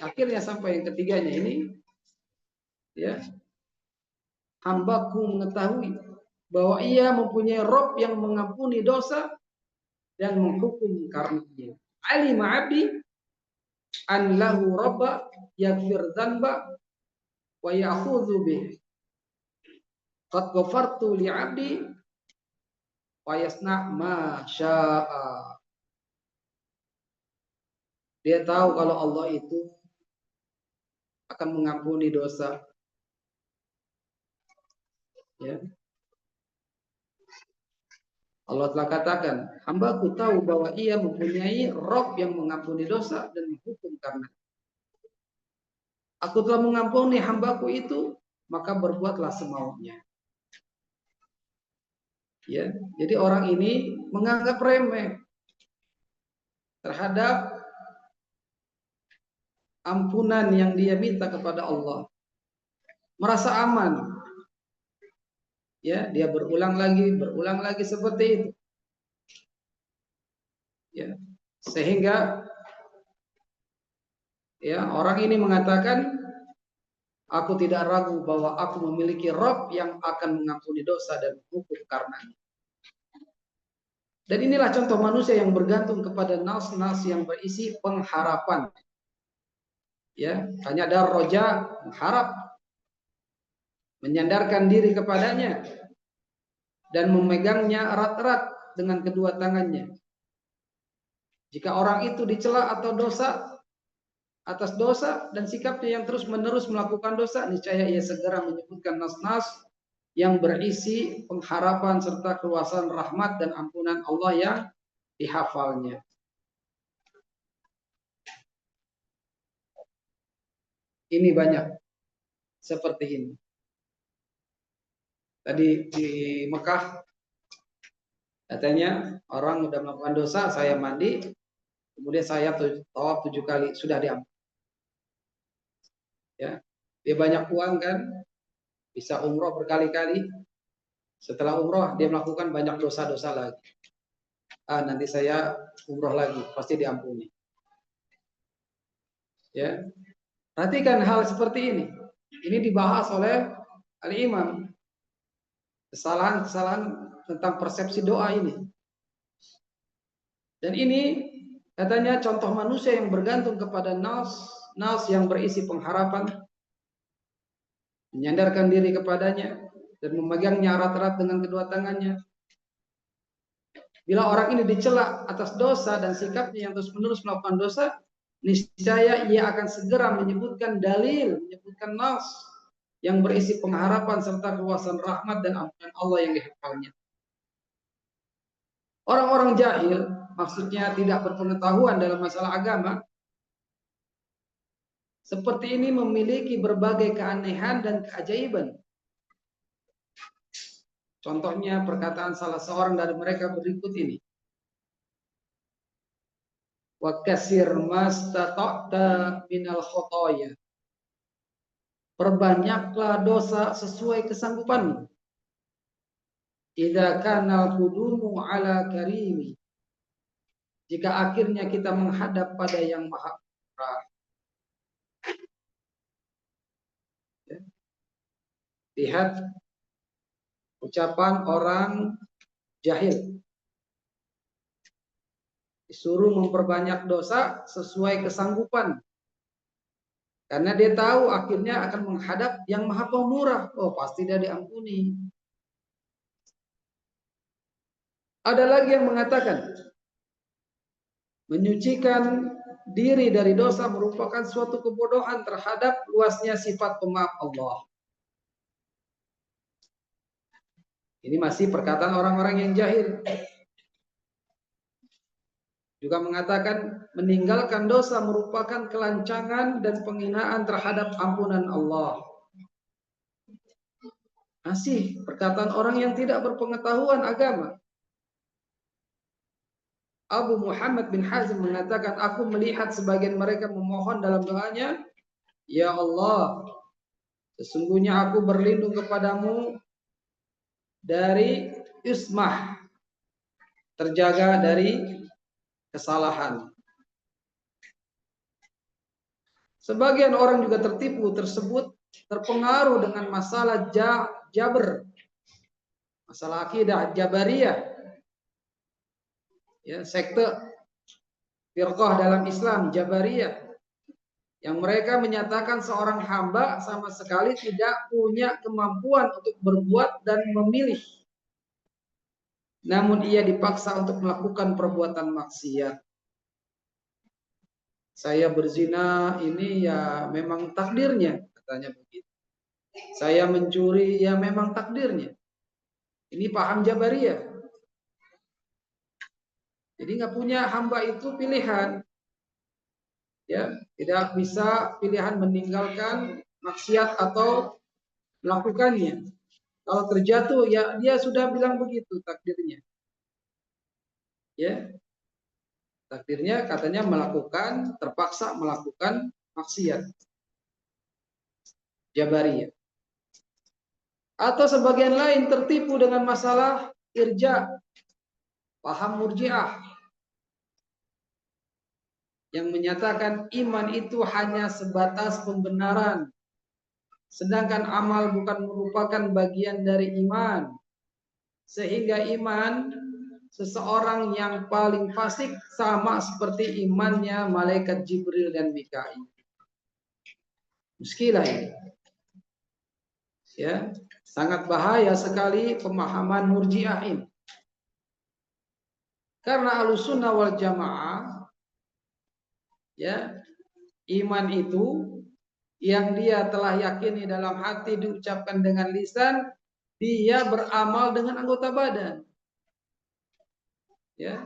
Akhirnya sampai yang ketiganya ini, ya, hambaku mengetahui bahwa ia mempunyai Rabb yang mengampuni dosa dan menghukum karenanya. Alima abdi an lahu rabba yaghfir dzanba wa ya'khudhu bih. Qad ghafartu li 'abdi wa yasna' ma syaa. Dia tahu kalau Allah itu akan mengampuni dosa. Ya. Allah telah katakan, hambaku tahu bahwa ia mempunyai Rabb yang mengampuni dosa dan menghukum karena. Aku telah mengampuni hambaku itu, maka berbuatlah semaunya. Ya, jadi orang ini menganggap remeh terhadap ampunan yang dia minta kepada Allah. Merasa aman. Ya, dia berulang lagi seperti itu. Ya, sehingga Ya, orang ini mengatakan, aku tidak ragu bahwa aku memiliki Rabb yang akan mengampuni dosa dan menghukum karenanya. Dan inilah contoh manusia yang bergantung kepada nas-nas yang berisi pengharapan. Ya, hanya ada roja, mengharap, menyandarkan diri kepadanya dan memegangnya erat-erat dengan kedua tangannya. Jika orang itu dicela atau dosa atas dosa dan sikapnya yang terus-menerus melakukan dosa, niscaya ia segera menyebutkan nas-nas yang berisi pengharapan serta keluasan rahmat dan ampunan Allah yang dihafalnya. Ini banyak seperti ini. Tadi di Mekah katanya orang sudah melakukan dosa, saya mandi, kemudian saya tawaf 7 kali, sudah diampuni. Ya, dia banyak uang kan, bisa umroh berkali-kali. Setelah umroh dia melakukan banyak dosa-dosa lagi. Nanti saya umroh lagi, pasti diampuni. Ya, perhatikan hal seperti ini. Ini dibahas oleh Al-Imam. Kesalahan-kesalahan tentang persepsi doa ini. Dan ini katanya contoh manusia yang bergantung kepada nas yang berisi pengharapan, menyandarkan diri kepadanya dan memegangnya erat-erat dengan kedua tangannya. Bila orang ini dicela atas dosa dan sikapnya yang terus-menerus melakukan dosa, niscaya ia akan segera menyebutkan dalil, menyebutkan nas yang berisi pengharapan serta keluasan rahmat dan ampunan Allah yang dihafalnya. Orang-orang jahil, maksudnya tidak berpengetahuan dalam masalah agama, seperti ini memiliki berbagai keanehan dan keajaiban. Contohnya perkataan salah seorang dari mereka berikut ini. Wa kasir mastata'ta minal khotoya. Perbanyaklah dosa sesuai kesanggupanmu. Idza kana al-qudumu ala karimi. Jika akhirnya kita menghadap pada yang maha murah. Lihat ucapan orang jahil. Disuruh memperbanyak dosa sesuai kesanggupan. Karena dia tahu akhirnya akan menghadap yang maha pemurah. Oh, pasti dia diampuni. Ada lagi yang mengatakan, menyucikan diri dari dosa merupakan suatu kebodohan terhadap luasnya sifat pemaaf Allah. Ini masih perkataan orang-orang yang jahil. Juga mengatakan meninggalkan dosa merupakan kelancangan dan penghinaan terhadap ampunan Allah. Masih perkataan orang yang tidak berpengetahuan agama. Abu Muhammad bin Hazm mengatakan, aku melihat sebagian mereka memohon dalam doanya, ya Allah, sesungguhnya aku berlindung kepadamu dari ismah, terjaga dari kesalahan. Sebagian orang juga tertipu tersebut, terpengaruh dengan masalah Jabr, masalah akidah Jabariyah, ya, sekte firqah dalam Islam Jabariyah, yang mereka menyatakan seorang hamba sama sekali tidak punya kemampuan untuk berbuat dan memilih, namun ia dipaksa untuk melakukan perbuatan maksiat. Saya berzina ini ya memang takdirnya, katanya begitu. Saya mencuri ya memang takdirnya. Ini paham Jabariyah. Jadi nggak punya hamba itu pilihan. Ya, tidak bisa pilihan meninggalkan maksiat atau melakukannya. Kalau terjatuh ya dia sudah bilang begitu takdirnya. Ya. Takdirnya katanya melakukan, terpaksa melakukan maksiat. Jabariyah. Atau sebagian lain tertipu dengan masalah irja, paham murjiah. yang menyatakan iman itu hanya sebatas pembenaran, sedangkan amal bukan merupakan bagian dari iman. Sehingga iman seseorang yang paling fasik sama seperti imannya malaikat Jibril dan Mikail. Muskilah ini. Ya, sangat bahaya sekali pemahaman Murji'ah ini. Karena Ahlussunnah wal Jamaah, ya, iman itu yang dia telah yakini dalam hati diucapkan dengan lisan, dia beramal dengan anggota badan. Ya.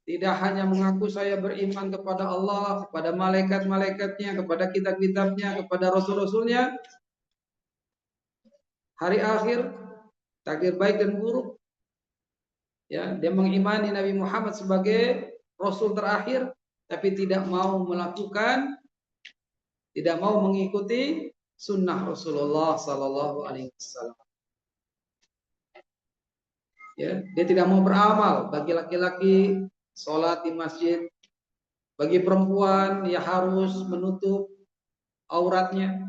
Tidak hanya mengaku saya beriman kepada Allah, kepada malaikat-malaikatnya, kepada kitab-kitabnya, kepada rasul-rasulnya, hari akhir, takdir baik dan buruk. Ya, dia mengimani Nabi Muhammad sebagai rasul terakhir, tapi tidak mau melakukan, tidak mau mengikuti sunnah Rasulullah Sallallahu Alaihi Wasallam. Ya, dia tidak mau beramal. Bagi laki-laki sholat di masjid, bagi perempuan ya harus menutup auratnya,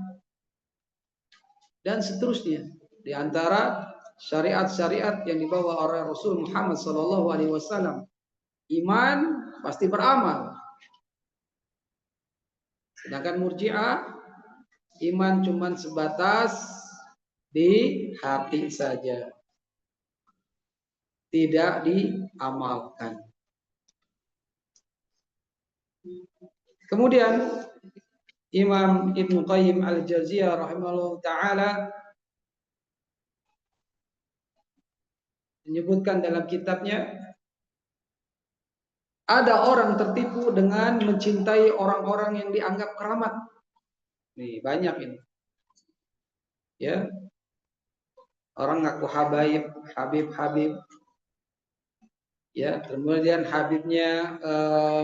dan seterusnya. Di antara syariat-syariat yang dibawa oleh Rasul Muhammad SAW, iman pasti beramal. Sedangkan Murji'ah, iman cuma sebatas di hati saja, tidak diamalkan. Kemudian Imam Ibnu Qayyim Al-Jauziyah rahimahullah ta'ala menyebutkan dalam kitabnya, ada orang tertipu dengan mencintai orang-orang yang dianggap keramat. Nih, banyak ini. Ya. Orang ngaku Habib. Ya, kemudian Habibnya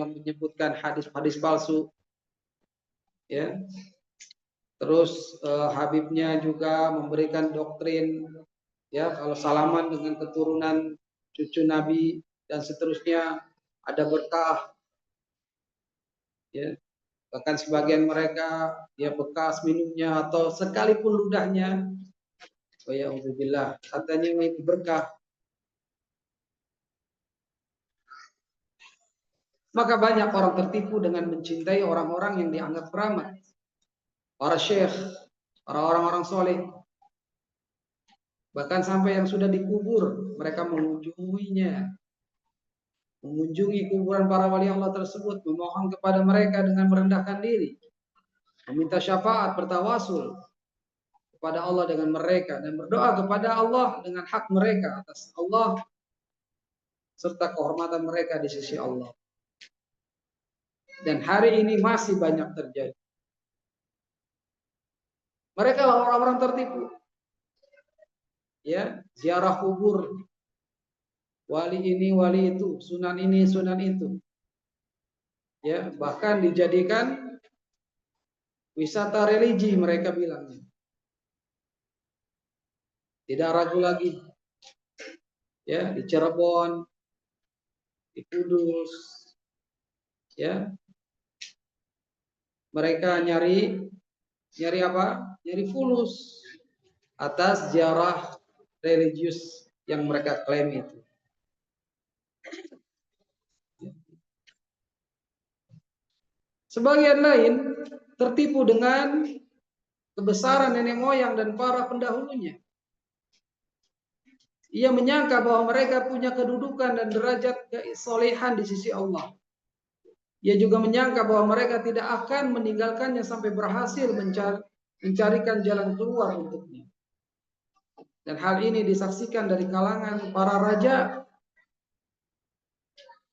menyebutkan hadis-hadis palsu. Ya. Terus Habibnya juga memberikan doktrin, ya, kalau salaman dengan keturunan cucu Nabi dan seterusnya ada berkah. Ya. Bahkan sebagian mereka ya bekas minumnya atau sekalipun ludahnya, oh ya alhamdulillah, katanya itu berkah. Maka banyak orang tertipu dengan mencintai orang-orang yang dianggap keramat, para syekh, para orang-orang soleh. Bahkan sampai yang sudah dikubur, mereka mengunjunginya, mengunjungi kuburan para wali Allah tersebut, memohon kepada mereka dengan merendahkan diri, meminta syafaat, bertawasul kepada Allah dengan mereka, dan berdoa kepada Allah dengan hak mereka atas Allah serta kehormatan mereka di sisi Allah. Dan hari ini masih banyak terjadi. Mereka lah orang-orang tertipu. Ya, ziarah kubur, wali ini, wali itu, sunan ini, sunan itu. Ya, bahkan dijadikan wisata religi mereka bilangnya. Tidak ragu lagi. Ya, di Cirebon, di Kudus, ya. Mereka nyari apa? Nyari fulus atas ziarah religius yang mereka klaim itu. Sebagian lain tertipu dengan kebesaran nenek moyang dan para pendahulunya. Ia menyangka bahwa mereka punya kedudukan dan derajat kesolehan di sisi Allah. Ia juga menyangka bahwa mereka tidak akan meninggalkannya sampai berhasil mencarikan jalan keluar untuknya. Dan hal ini disaksikan dari kalangan para raja.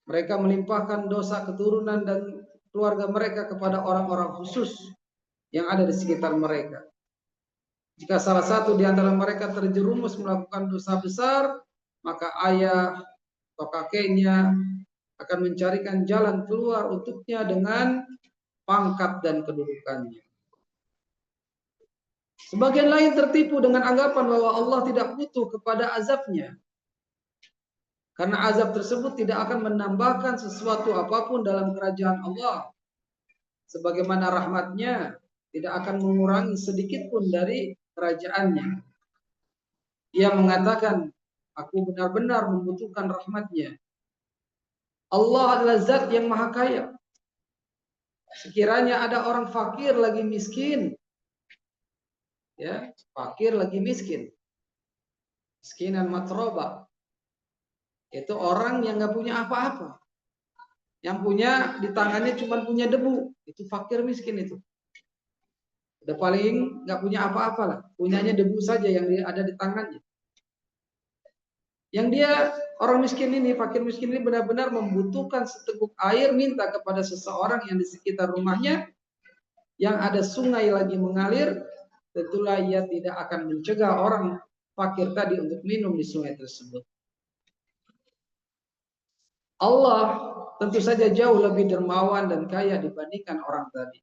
Mereka melimpahkan dosa keturunan dan keluarga mereka kepada orang-orang khusus yang ada di sekitar mereka. Jika salah satu di antara mereka terjerumus melakukan dosa besar, maka ayah atau kakeknya akan mencarikan jalan keluar untuknya dengan pangkat dan kedudukannya. Sebagian lain tertipu dengan anggapan bahwa Allah tidak butuh kepada azabnya. Karena azab tersebut tidak akan menambahkan sesuatu apapun dalam kerajaan Allah. Sebagaimana rahmatnya tidak akan mengurangi sedikit pun dari kerajaannya. Ia mengatakan, aku benar-benar membutuhkan rahmatnya. Allah adalah zat yang maha kaya. Sekiranya ada orang fakir lagi miskin, ya, fakir lagi miskin, miskinan matroba, itu orang yang nggak punya apa-apa, yang punya di tangannya cuma punya debu, itu fakir miskin itu. Udah paling nggak punya apa-apa lah, punyanya debu saja yang ada di tangannya. Yang dia orang miskin ini, fakir miskin ini benar-benar membutuhkan seteguk air, minta kepada seseorang yang di sekitar rumahnya yang ada sungai lagi mengalir, tentulah ia tidak akan mencegah orang fakir tadi untuk minum di sungai tersebut. Allah tentu saja jauh lebih dermawan dan kaya dibandingkan orang tadi.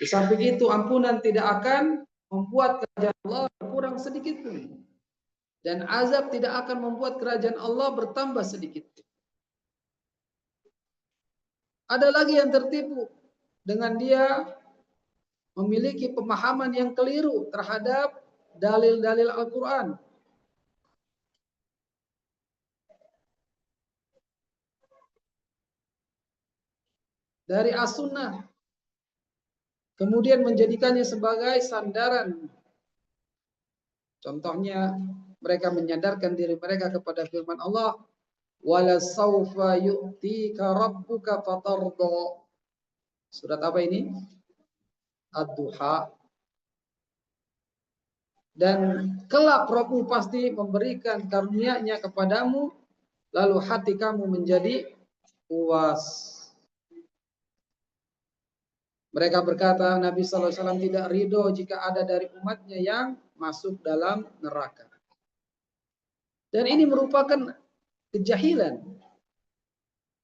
Di samping itu ampunan tidak akan membuat kerajaan Allah kurang sedikit pun. Dan azab tidak akan membuat kerajaan Allah bertambah sedikit. Ada lagi yang tertipu dengan dia memiliki pemahaman yang keliru terhadap dalil-dalil Al-Quran. Dari As-Sunnah. Kemudian menjadikannya sebagai sandaran. Contohnya mereka menyadarkan diri mereka kepada firman Allah, wala saufa yu'tika rabbuka fatarda. Surat apa ini? Ad-Duha. Dan kelak Rabbu pasti memberikan karunia-Nya kepadamu, lalu hati kamu menjadi puas. Mereka berkata Nabi SAW tidak ridho jika ada dari umatnya yang masuk dalam neraka. Dan ini merupakan kejahilan.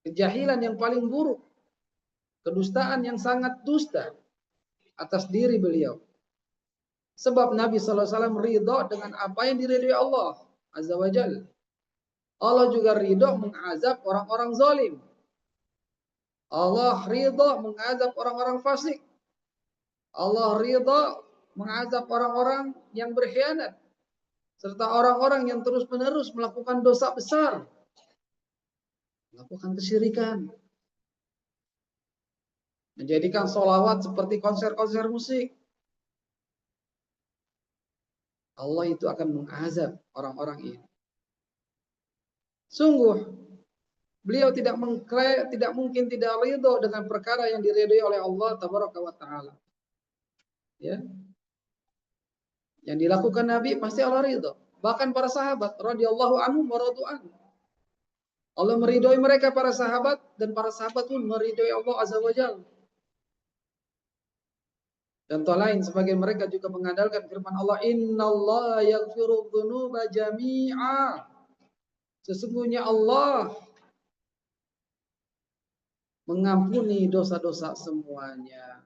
Kejahilan yang paling buruk. Kedustaan yang sangat dusta atas diri beliau. Sebab Nabi SAW ridho dengan apa yang diridhoi Allah Azza wa Jalla. Allah juga ridho mengazab orang-orang zalim. Allah ridho mengazab orang-orang fasik. Allah ridho mengazab orang-orang yang berkhianat. Serta orang-orang yang terus-menerus melakukan dosa besar. Melakukan kesyirikan. Menjadikan sholawat seperti konser-konser musik. Allah itu akan mengazab orang-orang ini. Sungguh, beliau tidak mungkin tidak ridho dengan perkara yang diridhoi oleh Allah Tabaraka wa Ta'ala. Ya. Yang dilakukan Nabi pasti Allah ridho. Bahkan para sahabat radhiyallahu anhum wa radu anhu. Allah meridhoi mereka para sahabat dan para sahabat pun meridhoi Allah Azza wa Jalla. Contoh lain sebagian mereka juga mengandalkan firman Allah, innallaha yaghfiru dzunuba jami'a. Sesungguhnya Allah mengampuni dosa-dosa semuanya.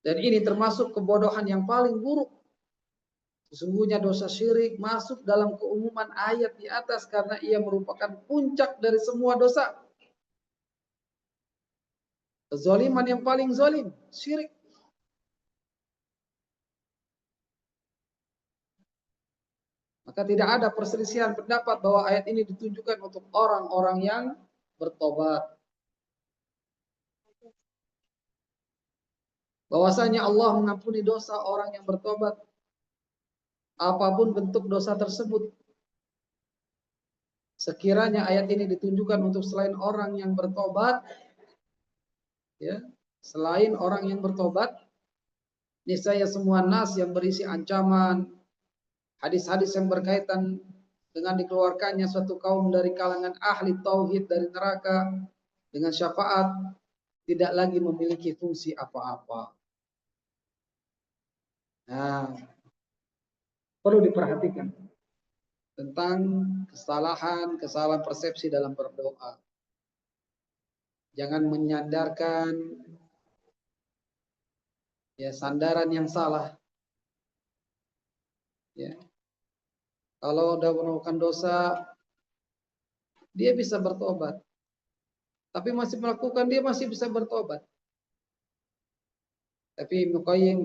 Dan ini termasuk kebodohan yang paling buruk. Sesungguhnya dosa syirik masuk dalam keumuman ayat di atas karena ia merupakan puncak dari semua dosa. Kezaliman yang paling zalim, syirik. Maka tidak ada perselisihan pendapat bahwa ayat ini ditujukan untuk orang-orang yang bertobat. Bahwasanya Allah mengampuni dosa orang yang bertobat. Apapun bentuk dosa tersebut. Sekiranya ayat ini ditujukan untuk selain orang yang bertobat, ya, selain orang yang bertobat, niscaya semua nas yang berisi ancaman, hadis-hadis yang berkaitan dengan dikeluarkannya suatu kaum dari kalangan ahli tauhid dari neraka dengan syafaat tidak lagi memiliki fungsi apa-apa. Nah, perlu diperhatikan tentang kesalahan persepsi dalam berdoa. Jangan menyandarkan ya sandaran yang salah. Ya. Kalau udah melakukan dosa, dia bisa bertobat. Tapi masih melakukan, dia masih bisa bertobat. Tapi Ibnu Qayyim,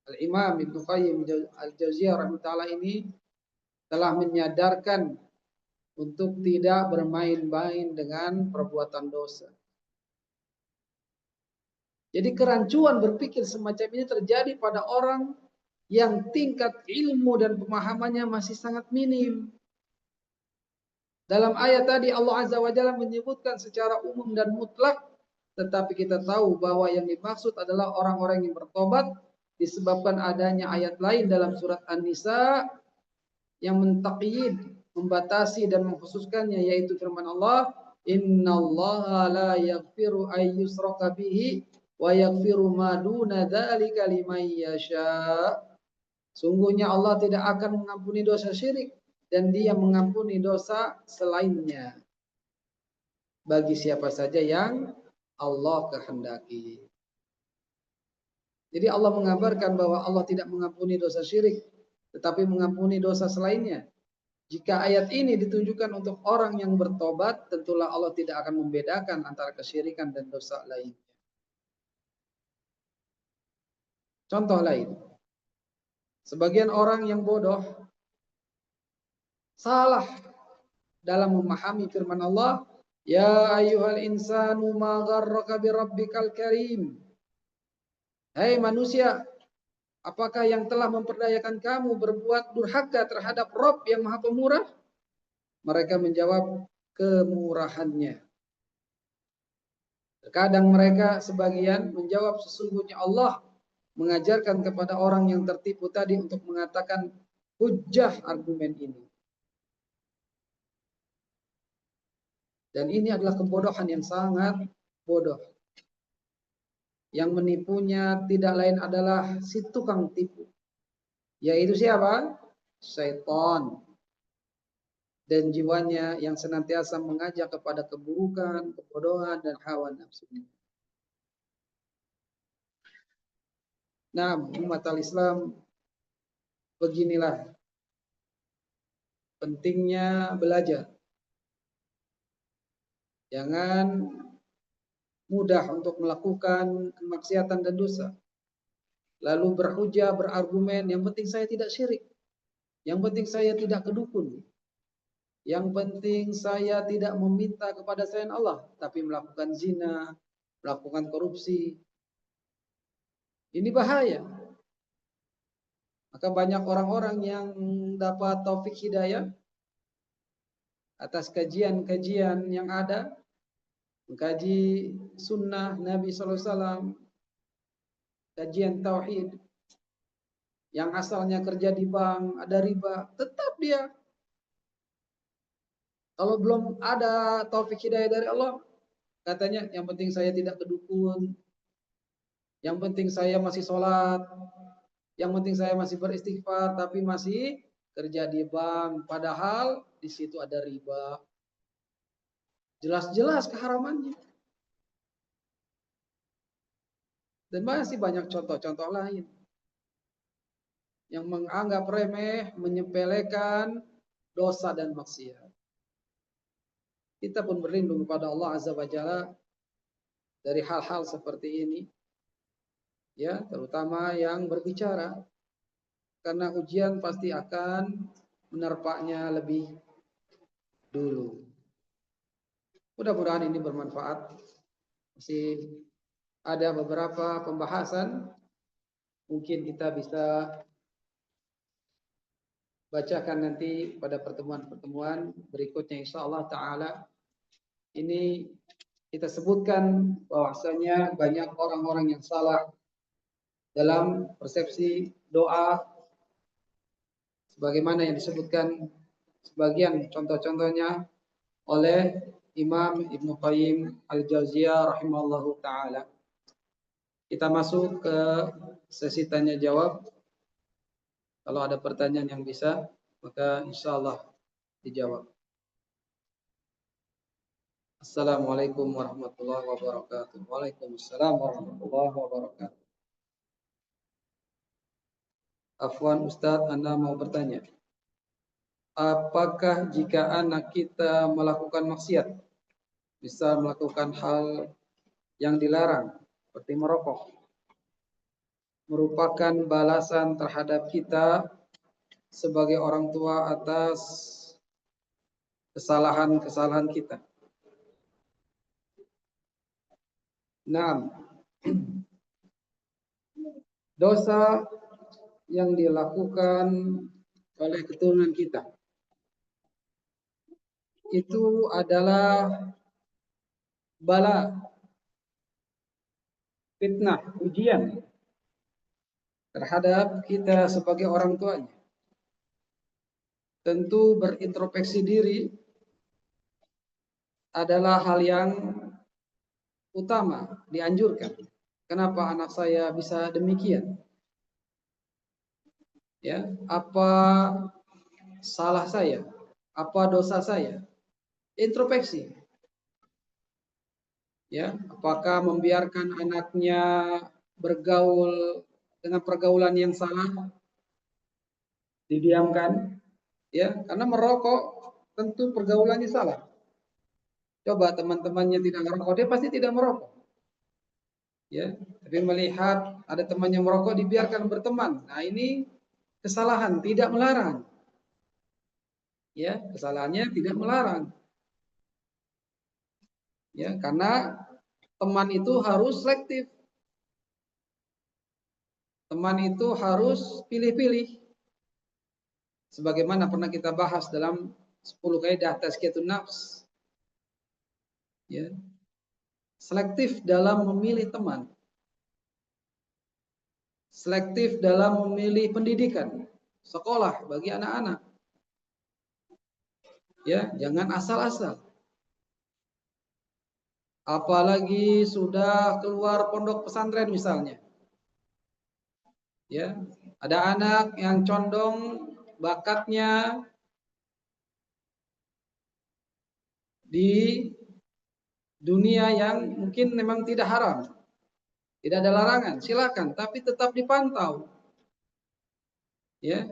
Al-Imam Ibnu Qayyim Al-Jauziyah rahimahullah ini telah menyadarkan untuk tidak bermain-main dengan perbuatan dosa. Jadi kerancuan berpikir semacam ini terjadi pada orang yang tingkat ilmu dan pemahamannya masih sangat minim. Dalam ayat tadi Allah Azza wa Jalla menyebutkan secara umum dan mutlak, tetapi kita tahu bahwa yang dimaksud adalah orang-orang yang bertobat disebabkan adanya ayat lain dalam surat An-Nisa yang mentaqyid, membatasi dan mengkhususkannya, yaitu firman Allah, "Innallaha la yaghfiru ay yushraka bihi wa yaghfiru ma duna dzalika liman yasha." Sungguhnya Allah tidak akan mengampuni dosa syirik dan Dia mengampuni dosa selainnya bagi siapa saja yang Allah kehendaki. Jadi Allah mengabarkan bahwa Allah tidak mengampuni dosa syirik, tetapi mengampuni dosa selainnya. Jika ayat ini ditunjukkan untuk orang yang bertobat, tentulah Allah tidak akan membedakan antara kesyirikan dan dosa lainnya. Contoh lain, sebagian orang yang bodoh salah dalam memahami firman Allah, "Ya ayyuhal insanu ma gharraka birabbikal karim." Hai manusia, apakah yang telah memperdayakan kamu berbuat durhaka terhadap Rabb yang Maha Pemurah? Mereka menjawab, kemurahannya. Terkadang mereka sebagian menjawab, sesungguhnya Allah mengajarkan kepada orang yang tertipu tadi untuk mengatakan hujjah argumen ini. Dan ini adalah kebodohan yang sangat bodoh. Yang menipunya tidak lain adalah si tukang tipu. Yaitu siapa? Syaitan. Dan jiwanya yang senantiasa mengajak kepada keburukan, kebodohan, dan hawa nafsu. Nah, umat al-Islam, beginilah pentingnya belajar. Jangan mudah untuk melakukan kemaksiatan dan dosa. Lalu berhujah, berargumen, yang penting saya tidak syirik. Yang penting saya tidak kedukun. Yang penting saya tidak meminta kepada selain Allah, tapi melakukan zina, melakukan korupsi. Ini bahaya. Maka banyak orang-orang yang dapat taufik hidayah atas kajian-kajian yang ada, mengkaji sunnah Nabi SAW, kajian tauhid, yang asalnya kerja di bank, ada riba, tetap dia. Kalau belum ada taufik hidayah dari Allah, katanya yang penting saya tidak kedukun, yang penting saya masih sholat, yang penting saya masih beristighfar, tapi masih kerja di bank. Padahal di situ ada riba. Jelas-jelas keharamannya. Dan masih banyak contoh-contoh lain yang menganggap remeh, menyepelekan dosa dan maksiat. Kita pun berlindung kepada Allah Azza wa Jalla dari hal-hal seperti ini. Ya, terutama yang berbicara. Karena ujian pasti akan menerpaknya lebih dulu. Mudah-mudahan ini bermanfaat. Masih ada beberapa pembahasan. Mungkin kita bisa bacakan nanti pada pertemuan-pertemuan berikutnya insyaallah taala. Ini kita sebutkan bahwasanya banyak orang-orang yang salah dalam persepsi doa sebagaimana yang disebutkan sebagian contoh-contohnya oleh Imam Ibnu Qayyim Al-Jauziyah rahimahullahu taala. Kita masuk ke sesi tanya jawab. Kalau ada pertanyaan yang bisa, maka insyaallah dijawab. Assalamualaikum warahmatullahi wabarakatuh. Waalaikumsalam warahmatullahi wabarakatuh. Afwan Ustadz, Anda mau bertanya? apakah jika anak kita melakukan maksiat, bisa melakukan hal yang dilarang seperti merokok, merupakan balasan terhadap kita sebagai orang tua atas kesalahan-kesalahan kita? Nah, dosa yang dilakukan oleh keturunan kita itu adalah bala, fitnah, ujian terhadap kita sebagai orang tuanya. Tentu berintrospeksi diri adalah hal yang utama, dianjurkan. Kenapa anak saya bisa demikian? Ya, apa salah saya? Apa dosa saya? Introspeksi. Ya, apakah membiarkan anaknya bergaul dengan pergaulan yang salah, didiamkan? Ya, karena merokok tentu pergaulannya salah. Coba teman-temannya tidak merokok, dia pasti tidak merokok. Ya, tapi melihat ada temannya merokok, dibiarkan berteman. Nah, ini kesalahan, tidak melarang. Ya, kesalahannya tidak melarang. Ya, karena teman itu harus selektif. Teman itu harus pilih-pilih. Sebagaimana pernah kita bahas dalam 10 kaidah tazkiyatun nafs. Ya. Selektif dalam memilih teman. Selektif dalam memilih pendidikan, sekolah bagi anak-anak. Ya, jangan asal-asal. Apalagi sudah keluar pondok pesantren misalnya. Ya, ada anak yang condong bakatnya di dunia yang mungkin memang tidak haram. Tidak ada larangan, silakan, tapi tetap dipantau. Ya,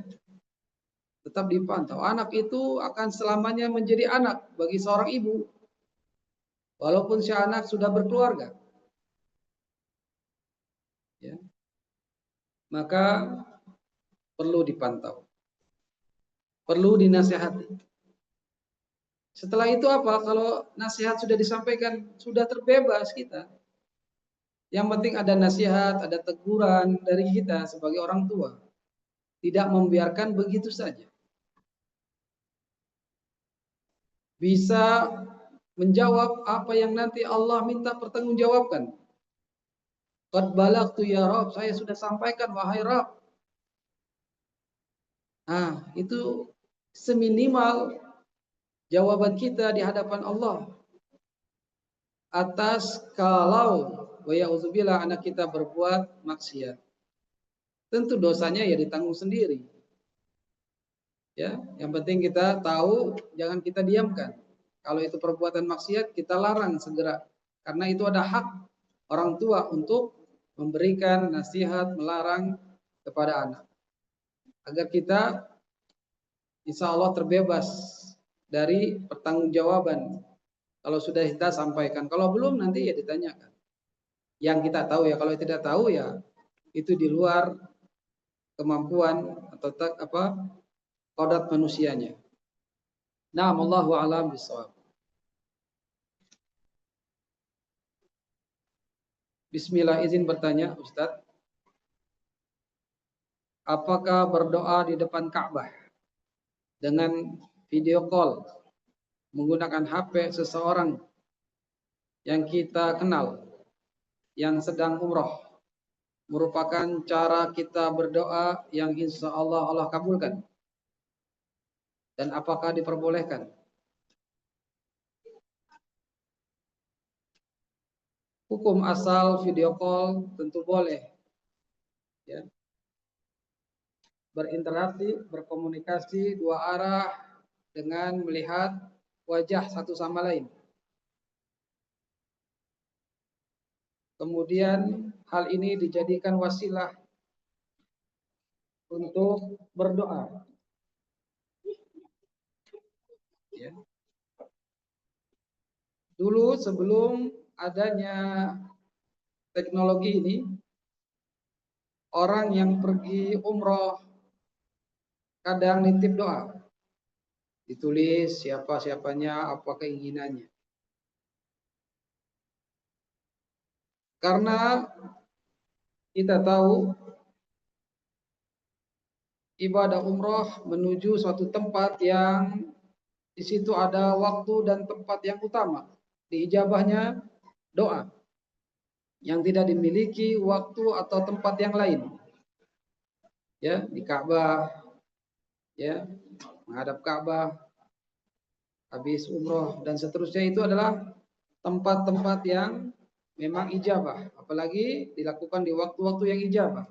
tetap dipantau. Anak itu akan selamanya menjadi anak bagi seorang ibu, walaupun si anak sudah berkeluarga. Ya, maka perlu dipantau, perlu dinasihati. Setelah itu apa? Kalau nasihat sudah disampaikan, sudah terbebas kita. Yang penting ada nasihat, ada teguran dari kita sebagai orang tua. Tidak membiarkan begitu saja. Bisa menjawab apa yang nanti Allah minta pertanggungjawabkan. Qad balagtu ya Rabb, saya sudah sampaikan wahai Rabb. Nah, itu seminimal jawaban kita di hadapan Allah atas kalau wa ya'udzubillah anak kita berbuat maksiat. Tentu dosanya ya ditanggung sendiri. Ya, yang penting kita tahu, jangan kita diamkan. Kalau itu perbuatan maksiat, kita larang segera. Karena itu ada hak orang tua untuk memberikan nasihat, melarang kepada anak. Agar kita insya Allah terbebas dari pertanggungjawaban. Kalau sudah kita sampaikan, kalau belum nanti ya ditanyakan. Yang kita tahu ya, kalau tidak tahu ya itu di luar kemampuan atau kodrat manusianya. Nah, wallahu a'lam bishawab. Bismillah, izin bertanya Ustadz. Apakah berdoa di depan Ka'bah dengan video call menggunakan HP seseorang yang kita kenal yang sedang umroh merupakan cara kita berdoa yang insya Allah Allah kabulkan? Dan apakah diperbolehkan? Hukum asal video call tentu boleh. Ya. Berinteraksi, berkomunikasi dua arah dengan melihat wajah satu sama lain. Kemudian hal ini dijadikan wasilah untuk berdoa. Ya. Dulu sebelum adanya teknologi ini, orang yang pergi umroh kadang nitip doa. Ditulis siapa-siapanya, apa keinginannya. Karena kita tahu ibadah umroh menuju suatu tempat yang di situ ada waktu dan tempat yang utama. Diijabahnya doa yang tidak dimiliki waktu atau tempat yang lain. Ya, di Ka'bah, ya, menghadap Ka'bah, habis umroh dan seterusnya itu adalah tempat-tempat yang memang ijabah, apalagi dilakukan di waktu-waktu yang ijabah.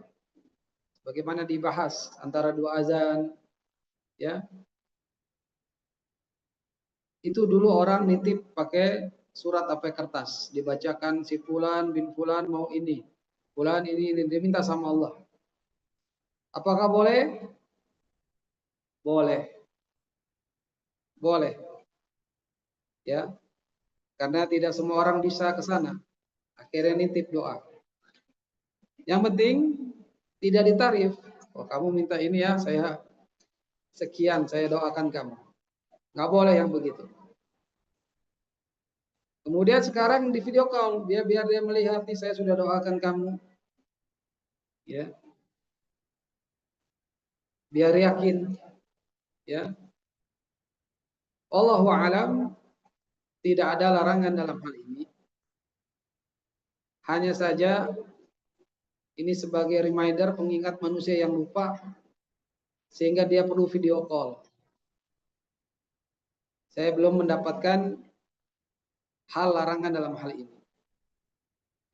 Bagaimana dibahas antara dua azan, ya. Itu dulu orang nitip pakai surat apa kertas, dibacakan si fulan bin fulan mau ini. Fulan ini diminta sama Allah. Apakah boleh? Boleh. Boleh. Ya. Karena tidak semua orang bisa ke sana. Akhirnya nitip doa. Yang penting tidak ditarif. Oh, kamu minta ini ya, saya sekian, saya doakan kamu. Nggak boleh yang begitu. Kemudian sekarang di video call, biar dia melihat nih saya sudah doakan kamu. Ya. Biar yakin. Ya. Allahu a'lam, tidak ada larangan dalam hal ini. Hanya saja ini sebagai reminder pengingat manusia yang lupa sehingga dia perlu video call. Saya belum mendapatkan hal larangan dalam hal ini.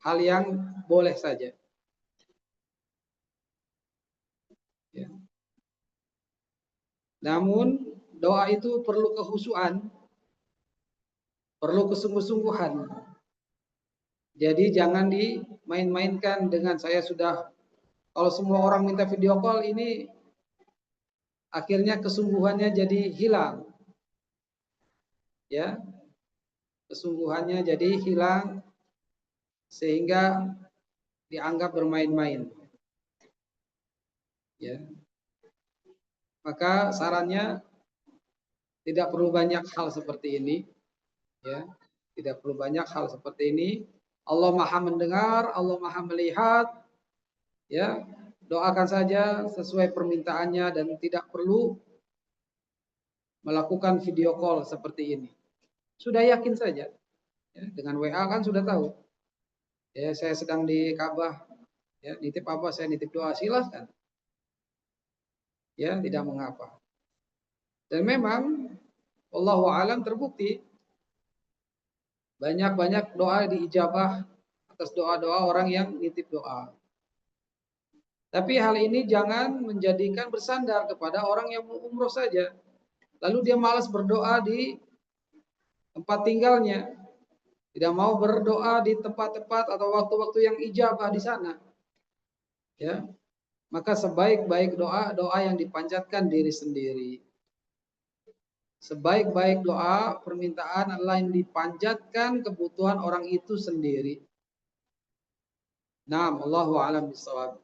Hal yang boleh saja. Ya. Namun doa itu perlu kehusuan, perlu kesungguh-sungguhan. Jadi jangan dimain-mainkan dengan saya sudah, kalau semua orang minta video call ini akhirnya kesungguhannya jadi hilang. Ya. Kesungguhannya jadi hilang sehingga dianggap bermain-main. Ya. Maka sarannya tidak perlu banyak hal seperti ini. Ya. Tidak perlu banyak hal seperti ini. Allah Maha mendengar, Allah Maha melihat. Ya. Doakan saja sesuai permintaannya dan tidak perlu melakukan video call seperti ini. Sudah yakin saja. Ya, dengan WA kan sudah tahu. Ya, saya sedang di Ka'bah. Ya, nitip apa? Saya nitip doa, silahkan. Ya, tidak mengapa. Dan memang Allahu a'lam terbukti banyak-banyak doa diijabah atas doa-doa orang yang nitip doa. Tapi hal ini jangan menjadikan bersandar kepada orang yang mau umroh saja. Lalu dia malas berdoa di tempat tinggalnya. Tidak mau berdoa di tempat-tempat atau waktu-waktu yang ijabah di sana. Ya. Maka sebaik-baik doa, doa yang dipanjatkan diri sendiri. Sebaik-baik doa, permintaan adalah yang dipanjatkan kebutuhan orang itu sendiri. Naam, Allahu a'lam bishawab.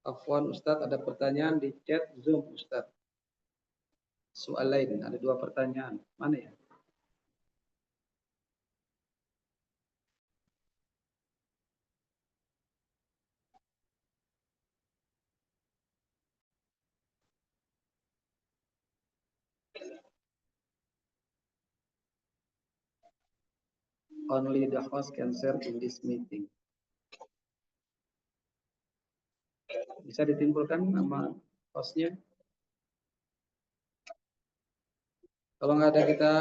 Afwan Ustadz, ada pertanyaan di chat Zoom Ustadz. Soal lain, ada 2 pertanyaan. Mana ya? Only the host can share in this meeting. Bisa ditimpulkan nama hostnya? Kalau nggak ada kita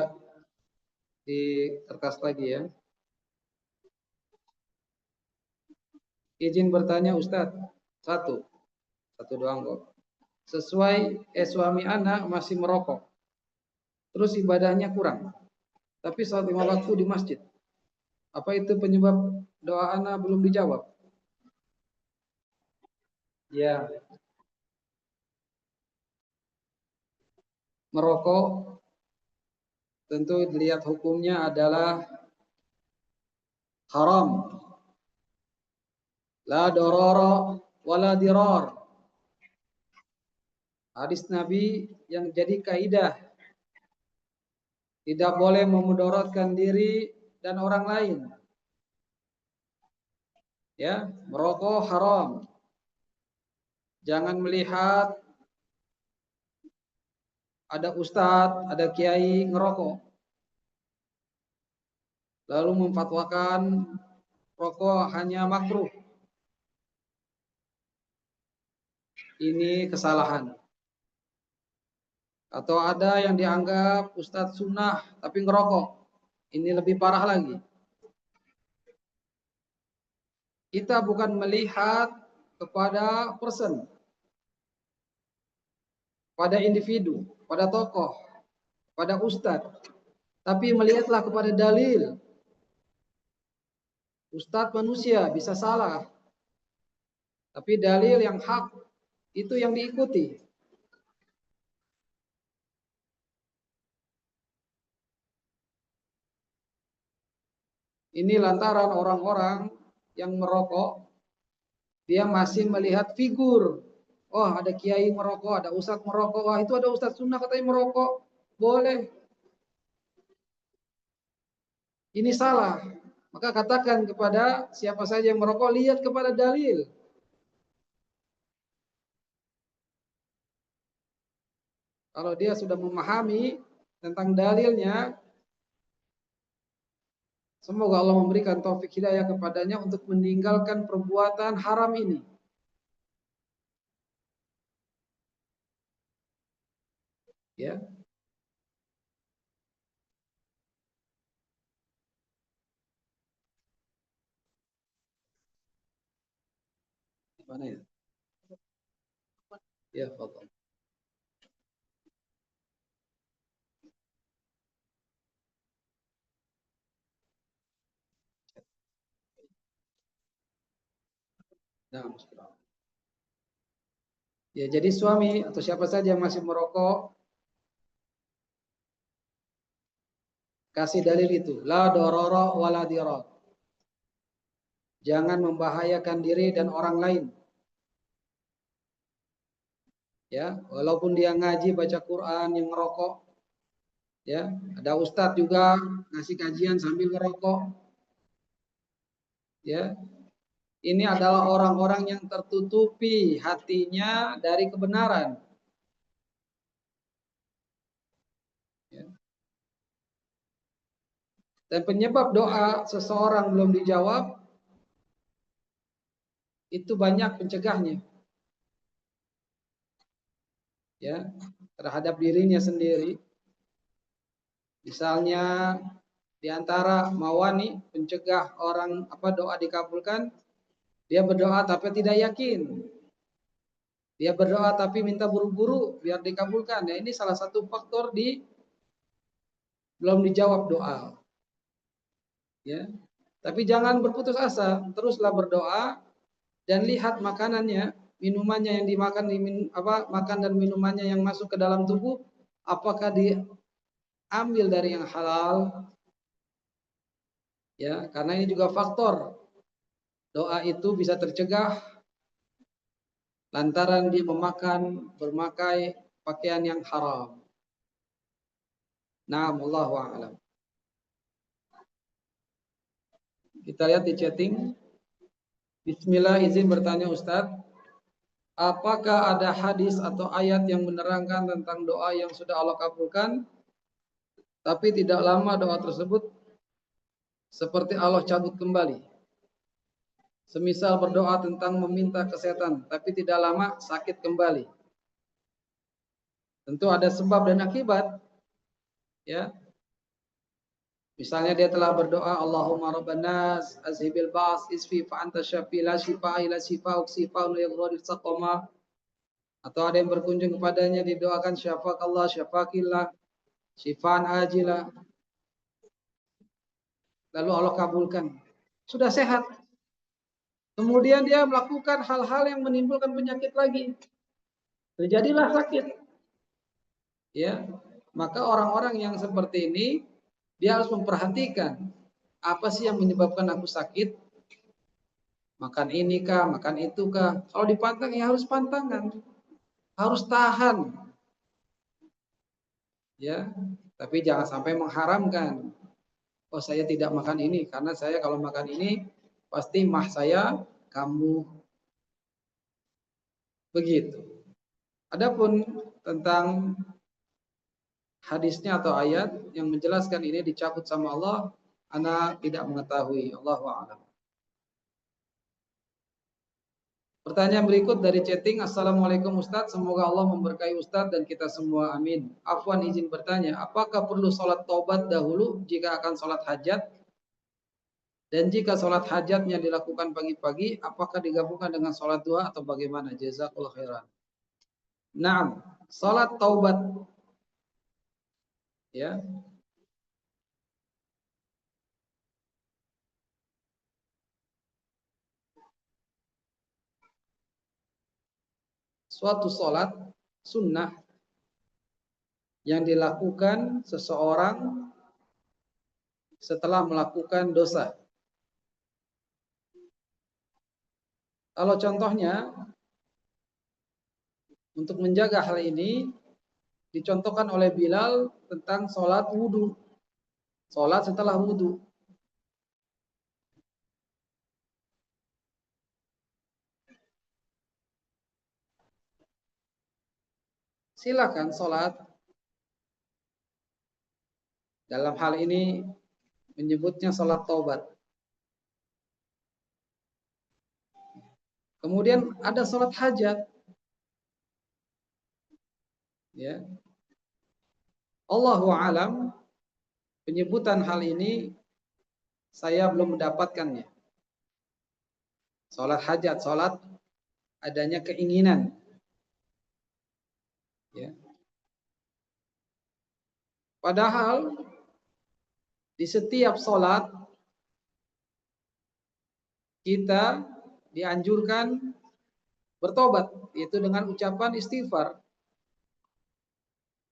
di kertas lagi ya. Izin bertanya Ustadz. Satu doang kok. Sesuai suami anak masih merokok. Terus ibadahnya kurang. Tapi saat 5 waktu di masjid. Apa itu penyebab doa anak belum dijawab? Ya. merokok tentu dilihat hukumnya adalah haram. La dororo wala dirar. Hadis Nabi yang jadi kaidah. Tidak boleh memudaratkan diri dan orang lain. Ya, merokok haram. Jangan melihat ada ustadz, ada kiai ngerokok. Lalu memfatwakan rokok hanya makruh. Ini kesalahan. Atau ada yang dianggap ustadz sunnah tapi ngerokok. Ini lebih parah lagi. Kita bukan melihat kepada person, pada individu, pada tokoh, pada ustadz, tapi melihatlah kepada dalil. Ustadz manusia bisa salah, tapi dalil yang hak itu yang diikuti. Ini lantaran orang-orang yang merokok, dia masih melihat figur. Oh, ada kiai merokok, ada ustadz merokok. Wah, itu ada ustadz sunnah katanya merokok. Boleh. Ini salah. Maka katakan kepada siapa saja yang merokok, lihat kepada dalil. Kalau dia sudah memahami tentang dalilnya, semoga Allah memberikan taufik hidayah kepadanya untuk meninggalkan perbuatan haram ini. Ya. Mana ya? Ya, fadhal. Nah, ya, jadi suami atau siapa saja yang masih merokok, kasih dalil itu. La dororo wala dirar. Jangan membahayakan diri dan orang lain. Ya, walaupun dia ngaji baca Quran yang ngerokok, ya, ada ustadz juga ngasih kajian sambil ngerokok. Ya, ini adalah orang-orang yang tertutupi hatinya dari kebenaran. Ya. Dan penyebab doa seseorang belum dijawab itu banyak pencegahnya. Ya, terhadap dirinya sendiri. Misalnya di antara mawani pencegah orang doa dikabulkan, dia berdoa tapi tidak yakin. Dia berdoa tapi minta buru-buru biar dikabulkan. Ya, ini salah satu faktor di belum dijawab doa. Ya. Tapi jangan berputus asa, teruslah berdoa dan lihat makanannya, minumannya yang dimakan makan dan minumannya yang masuk ke dalam tubuh apakah diambil dari yang halal. Ya, karena ini juga faktor doa itu bisa tercegah lantaran dia bermakai pakaian yang haram. Nah, wallahu a'lam. Kita lihat di chatting. Bismillah, izin bertanya Ustadz, apakah ada hadis atau ayat yang menerangkan tentang doa yang sudah Allah kabulkan, tapi tidak lama doa tersebut seperti Allah cabut kembali? Semisal berdoa tentang meminta kesehatan, tapi tidak lama sakit kembali. Tentu ada sebab dan akibat. Ya, misalnya dia telah berdoa Allahumma rabban nas azhibil ba's isfi fa anta syafi la shifaa illa shifaa'uk shifaa'un la yughadiru saqama. Atau ada yang berkunjung kepadanya didoakan syafaqallah syafaqillah syifaan ajilah. Lalu Allah kabulkan. Sudah sehat. Kemudian dia melakukan hal-hal yang menimbulkan penyakit lagi. Terjadilah sakit. ya, maka orang-orang yang seperti ini dia harus memperhatikan apa sih yang menyebabkan aku sakit, makan ini kah, makan itu kah. Kalau dipantang ya harus pantangan, harus tahan, ya. Tapi jangan sampai mengharamkan. Oh saya tidak makan ini karena saya kalau makan ini pasti mah saya kamu, begitu. Adapun tentang hadisnya atau ayat yang menjelaskan ini dicabut sama Allah, ana tidak mengetahui. Allahu a'lam. Pertanyaan berikut dari chatting. Assalamualaikum Ustadz, semoga Allah memberkahi Ustadz dan kita semua, amin. Afwan izin bertanya, apakah perlu sholat taubat dahulu jika akan sholat hajat? Dan jika sholat hajatnya dilakukan pagi-pagi, apakah digabungkan dengan sholat duha atau bagaimana? Jazakallahu khairan. Naam, sholat taubat, ya, suatu sholat sunnah yang dilakukan seseorang setelah melakukan dosa. Kalau contohnya, untuk menjaga hal ini, dicontohkan oleh Bilal tentang sholat wudhu. Sholat setelah wudhu. Silakan sholat. Dalam hal ini menyebutnya sholat taubat. Kemudian ada sholat hajat. Ya. Allahu alam, penyebutan hal ini saya belum mendapatkannya. Sholat hajat, sholat adanya keinginan. Ya. Padahal di setiap sholat kita dianjurkan bertobat, yaitu dengan ucapan istighfar.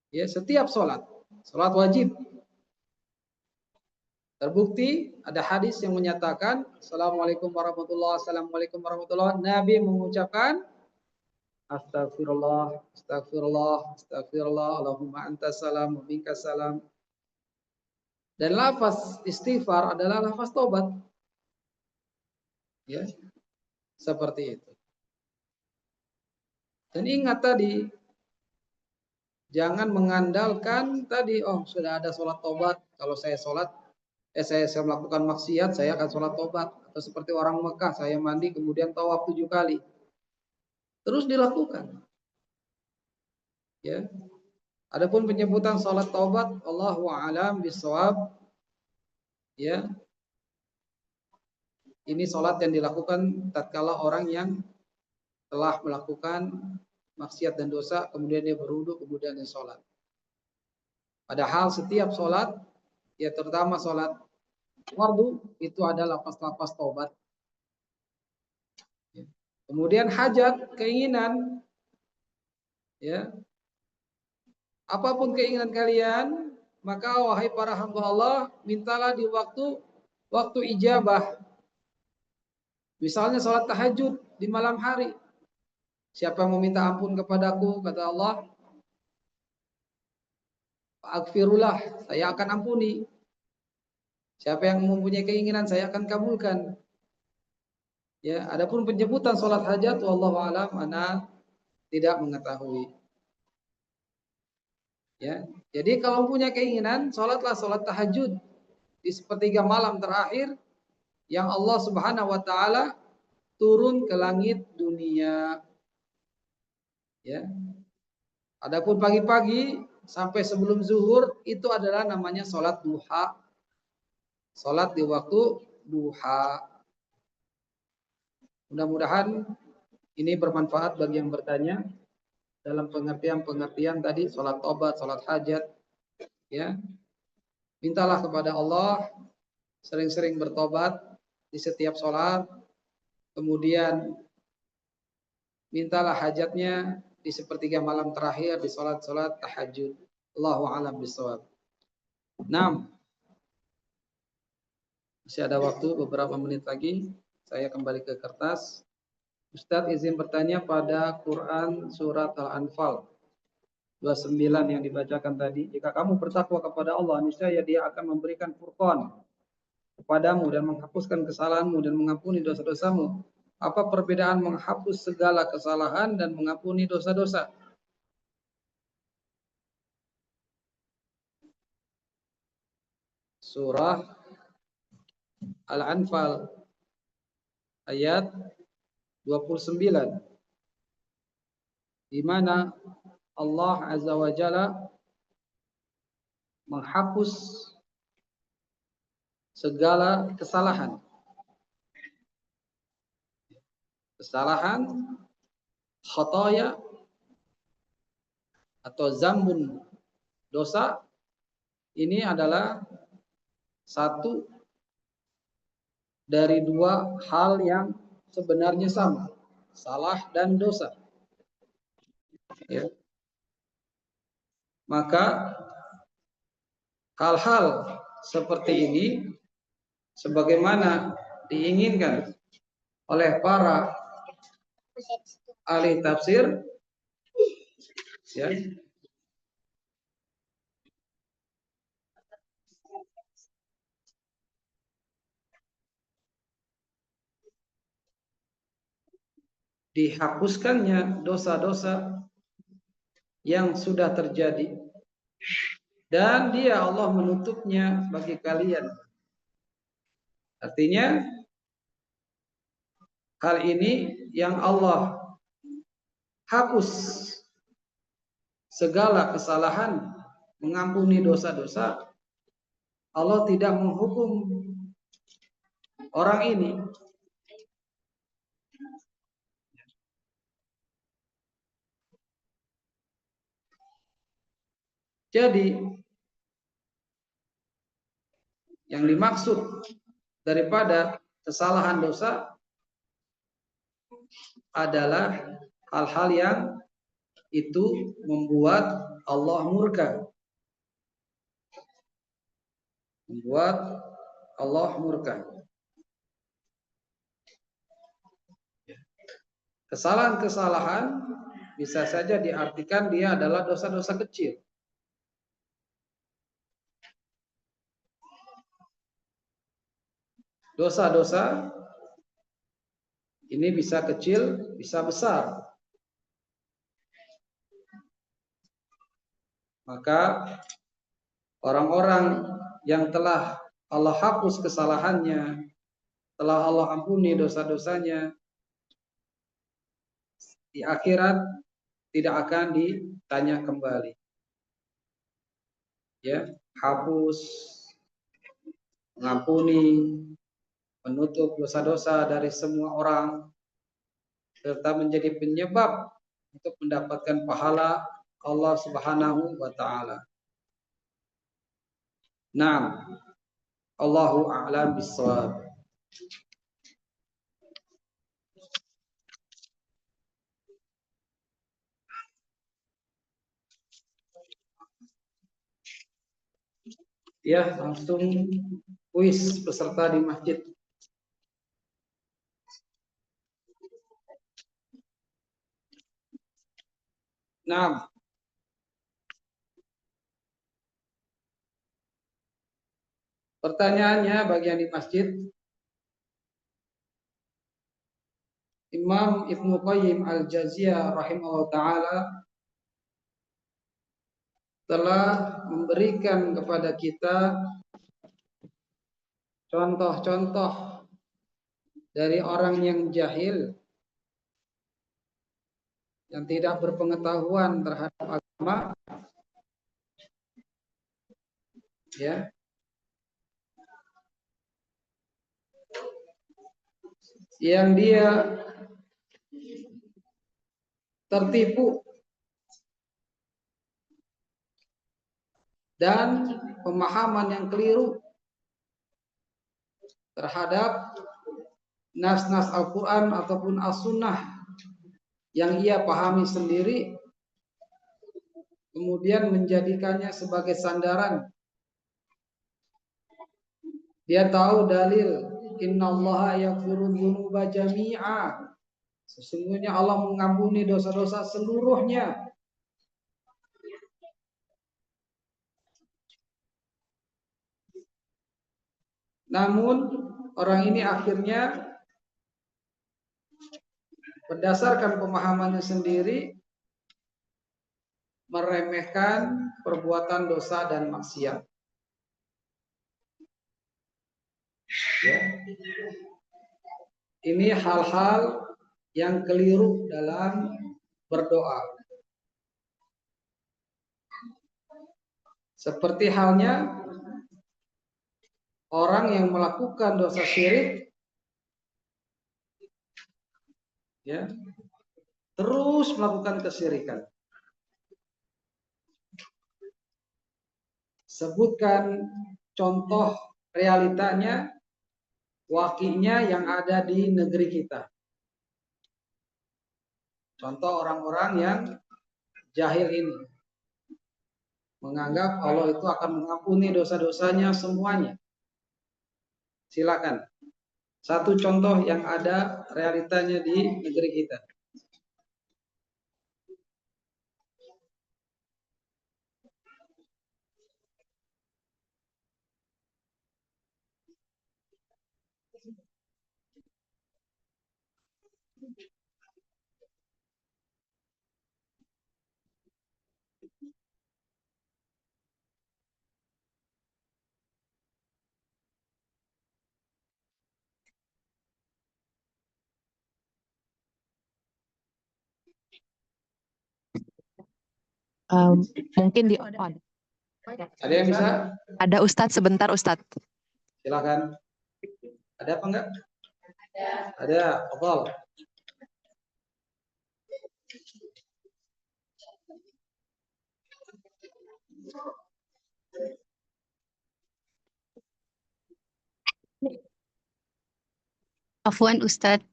Ya, setiap sholat wajib. Terbukti ada hadis yang menyatakan Assalamualaikum warahmatullahi wabarakatuh. Assalamualaikum warahmatullahi wabarakatuh. Nabi mengucapkan Astagfirullah, astagfirullah, astagfirullah, Allahumma antas salam, wa minkas salam. Dan lafaz istighfar adalah lafaz tobat. Ya, seperti itu. Dan ingat tadi, jangan mengandalkan tadi, oh sudah ada sholat tobat. Kalau saya sholat, saya melakukan maksiat, saya akan sholat tobat. Atau seperti orang Mekah, saya mandi kemudian tawaf 7 kali. Terus dilakukan. Ya. Adapun penyebutan sholat taubat, Allahu a'lam bishawab. Ya. Ini sholat yang dilakukan tatkala orang yang telah melakukan maksiat dan dosa, kemudian dia berwudu, kemudian dia sholat. Padahal setiap sholat, ya terutama sholat fardu, itu adalah lapas-lapas taubat. Ya. Kemudian hajat, keinginan, ya, apapun keinginan kalian, maka wahai para hamba Allah, mintalah di waktu ijabah. Misalnya sholat tahajud di malam hari. Siapa yang meminta ampun kepadaku, kata Allah, Fa'agfirullah, saya akan ampuni. Siapa yang mempunyai keinginan, saya akan kabulkan. Ya, adapun penyebutan sholat hajat, wallahu a'lam, ana tidak mengetahui. Ya, jadi kalau punya keinginan, sholatlah sholat tahajud di sepertiga malam terakhir yang Allah Subhanahu wa taala turun ke langit dunia. Ya. Adapun pagi-pagi sampai sebelum zuhur itu adalah namanya sholat duha. Sholat di waktu duha. Mudah-mudahan ini bermanfaat bagi yang bertanya dalam pengertian tadi sholat tobat, sholat hajat. Ya. Mintalah kepada Allah sering-sering bertobat di setiap sholat. Kemudian mintalah hajatnya di sepertiga malam terakhir di sholat-sholat tahajud. Allahu a'lam bishawab. 6. Masih ada waktu beberapa menit lagi. Saya kembali ke kertas. Ustadz izin bertanya pada Quran surat Al-Anfal 29 yang dibacakan tadi. Jika kamu bertakwa kepada Allah, niscaya Dia akan memberikan furqan kepadamu dan menghapuskan kesalahanmu dan mengampuni dosa-dosamu. Apa perbedaan menghapus segala kesalahan dan mengampuni dosa-dosa? Surah Al-Anfal ayat 29, di mana Allah Azza wa Jalla menghapus segala kesalahan. Kesalahan, khataya atau zambun, dosa, ini adalah satu dari dua hal yang sebenarnya sama, salah dan dosa. Ya. Maka hal-hal seperti ini sebagaimana diinginkan oleh para ahli tafsir, ya, dihapuskannya dosa-dosa yang sudah terjadi dan Dia Allah menutupnya bagi kalian. Artinya hal ini yang Allah hapus segala kesalahan, mengampuni dosa-dosa. Allah tidak menghukum orang ini. Jadi yang dimaksud daripada kesalahan dosa adalah hal-hal yang itu membuat Allah murka. Membuat Allah murka. Kesalahan-kesalahan bisa saja diartikan dia adalah dosa-dosa kecil. Dosa-dosa ini bisa kecil, bisa besar. Maka orang-orang yang telah Allah hapus kesalahannya, telah Allah ampuni dosa-dosanya, di akhirat tidak akan ditanya kembali. Ya, hapus, mengampuni, menutup dosa-dosa dari semua orang, serta menjadi penyebab untuk mendapatkan pahala Allah Subhanahu wa taala. Naam. Allahu a'lam bissawab. Ya, langsung kuis peserta di masjid. Nah, pertanyaannya bagi yang di masjid, Imam Ibnu Qayyim Al-Jauziyah rahimahullah ta'ala telah memberikan kepada kita contoh-contoh dari orang yang jahil, yang tidak berpengetahuan terhadap agama, ya, yang dia tertipu dan pemahaman yang keliru terhadap nas-nas Al-Quran ataupun As-Sunnah yang ia pahami sendiri, kemudian menjadikannya sebagai sandaran. Dia tahu dalil innallaha yaghfiru dzunuba jami'a. Sesungguhnya Allah mengampuni dosa-dosa seluruhnya. Namun orang ini akhirnya berdasarkan pemahamannya sendiri meremehkan perbuatan dosa dan maksiat. Ya. Ini hal-hal yang keliru dalam berdoa. Seperti halnya orang yang melakukan dosa syirik, ya, terus melakukan kesyirikan. Sebutkan contoh realitanya, wakinya yang ada di negeri kita. Contoh orang-orang yang jahil ini menganggap Allah itu akan mengampuni dosa-dosanya semuanya. Silakan. Satu contoh yang ada realitanya di negeri kita. Mungkin di Ada yang bisa? Ada Ustadz, sebentar Ustadz. Silakan. Ada apa enggak? Ada. Betul. Afwan Ustadz,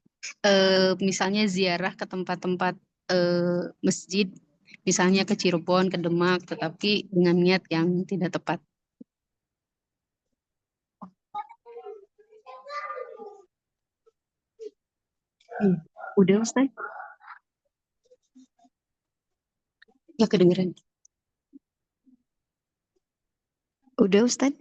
misalnya ziarah ke tempat-tempat masjid, misalnya ke Cirebon, ke Demak, tetapi dengan niat yang tidak tepat. Udah Ustadz? Ya kedengeran. Udah Ustadz?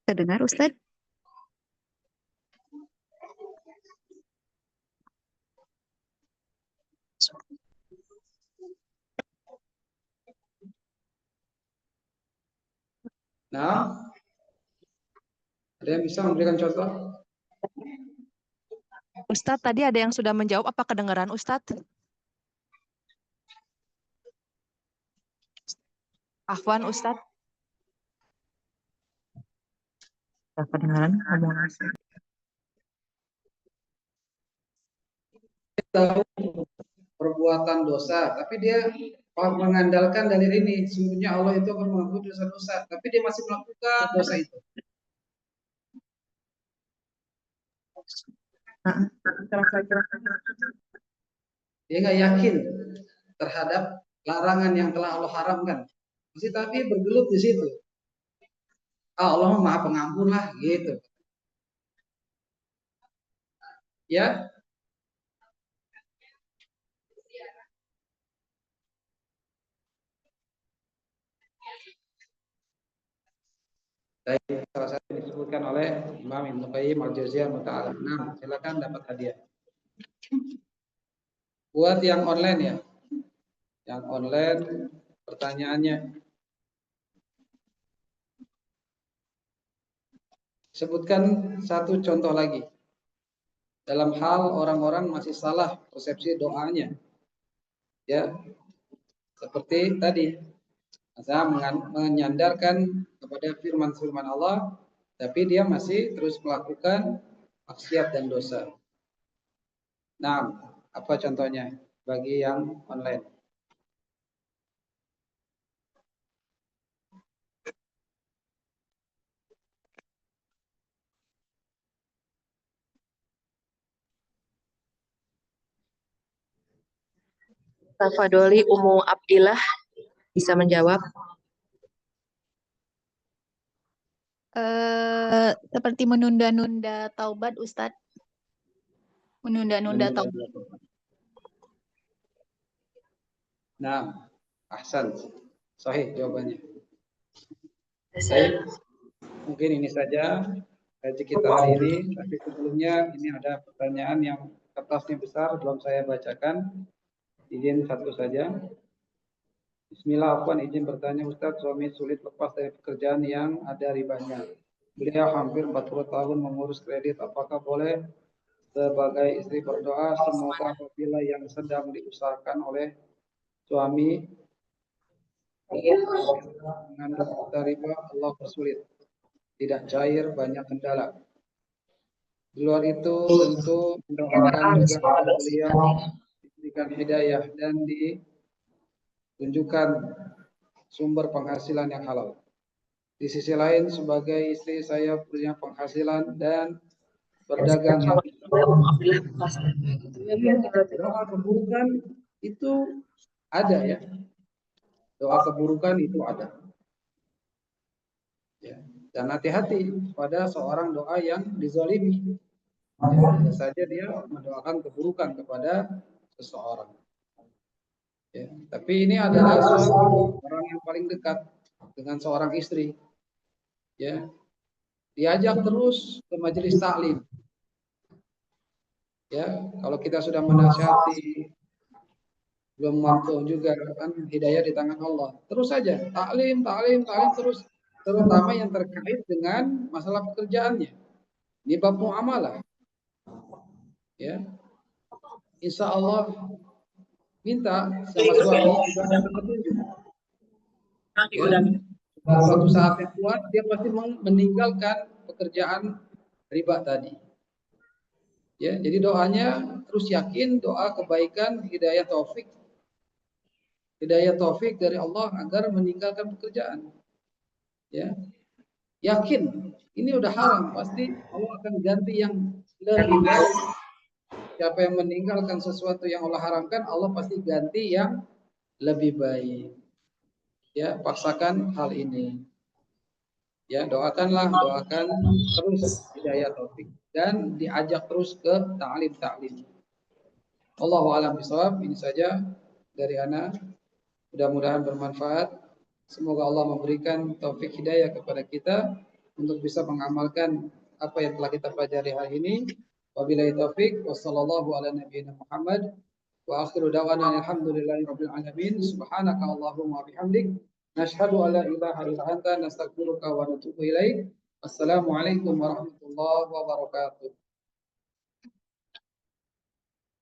Terdengar Ustadz? Nah, ada yang bisa memberikan contoh? Ustadz, tadi ada yang sudah menjawab, apa kedengaran Ustadz? Afwan Ustadz. Kedengaran ngomong. Tahu perbuatan dosa, tapi dia mengandalkan dalil ini. Sungguhnya Allah itu akan mengampuni dosa-dosa, tapi dia masih melakukan dosa itu. Dia nggak yakin terhadap larangan yang telah Allah haramkan. Masih tapi bergelut di situ. Allah Maha Pengampun lah, gitu. Ya. Baik, salah satu yang disebutkan oleh Imam Ibnu Qayyim Al-Jauziyah Muta'ala. Nah, silakan dapat hadiah. Buat yang online ya. Yang online pertanyaannya, sebutkan satu contoh lagi dalam hal orang-orang masih salah persepsi doanya. Ya. Seperti tadi, saya menyandarkan kepada firman-firman Allah, tapi dia masih terus melakukan maksiat dan dosa. Nah, apa contohnya bagi yang online? Tafadoli Umu Abdillah bisa menjawab. Seperti menunda-nunda taubat, Ustadz. Menunda-nunda taubat. Nah, ahsan. Sahih jawabannya. Baik, mungkin ini saja kaji kita hari ini. Tapi sebelumnya ini ada pertanyaan yang kertasnya besar, belum saya bacakan. Izin satu saja. Bismillah, Afwan, izin bertanya Ustadz, suami sulit lepas dari pekerjaan yang ada ribanya. Beliau hampir 40 tahun mengurus kredit, apakah boleh sebagai istri berdoa semoga apabila yang sedang diusahakan oleh suami mengandung harta riba, Allah persulit, tidak cair, banyak kendala. Di luar itu tentu mendoakan juga agar beliau diberikan hidayah dan ditunjukkan sumber penghasilan yang halal. Di sisi lain, sebagai istri saya punya penghasilan dan berdagang yang doa keburukan itu ada ya. Doa keburukan itu ada. Ya. Dan hati-hati pada seorang doa yang dizalimi. Bisa saja dia mendoakan keburukan kepada seseorang. Ya. Tapi ini adalah suatu orang yang paling dekat dengan seorang istri. Ya, diajak terus ke majelis taklim. Ya, kalau kita sudah menasihati belum mampu juga kan hidayah di tangan Allah. Terus saja taklim terus, terutama yang terkait dengan masalah pekerjaannya. Ini bab muamalah. Ya. Insya Allah minta sama suami juga ada petunjuk. Ya. Suatu saat yang kuat dia pasti meninggalkan pekerjaan riba tadi. Ya, jadi doanya terus yakin, doa kebaikan, hidayah taufik dari Allah agar meninggalkan pekerjaan. Ya, yakin ini udah haram, pasti Allah akan ganti yang lebih baik. Siapa yang meninggalkan sesuatu yang Allah haramkan, Allah pasti ganti yang lebih baik. Ya, paksakan hal ini. Ya, doakan terus hidayah taufik dan diajak terus ke ta'lim. Allahu a'lam bishawab. Ini saja dari ana. Mudah-mudahan bermanfaat. Semoga Allah memberikan taufik hidayah kepada kita untuk bisa mengamalkan apa yang telah kita pelajari hari ini. Wabillahi taufik. Wassallallahu ala nabiyyina Muhammad. Wa akhiru da'wana alhamdulillahi rabbil alamin. Subhanaka Allahumma bihamdik. Nashhadu an la ilaha illa anta nastaghfiruka wa natubu ilaik. Assalamualaikum warahmatullahi wabarakatuh.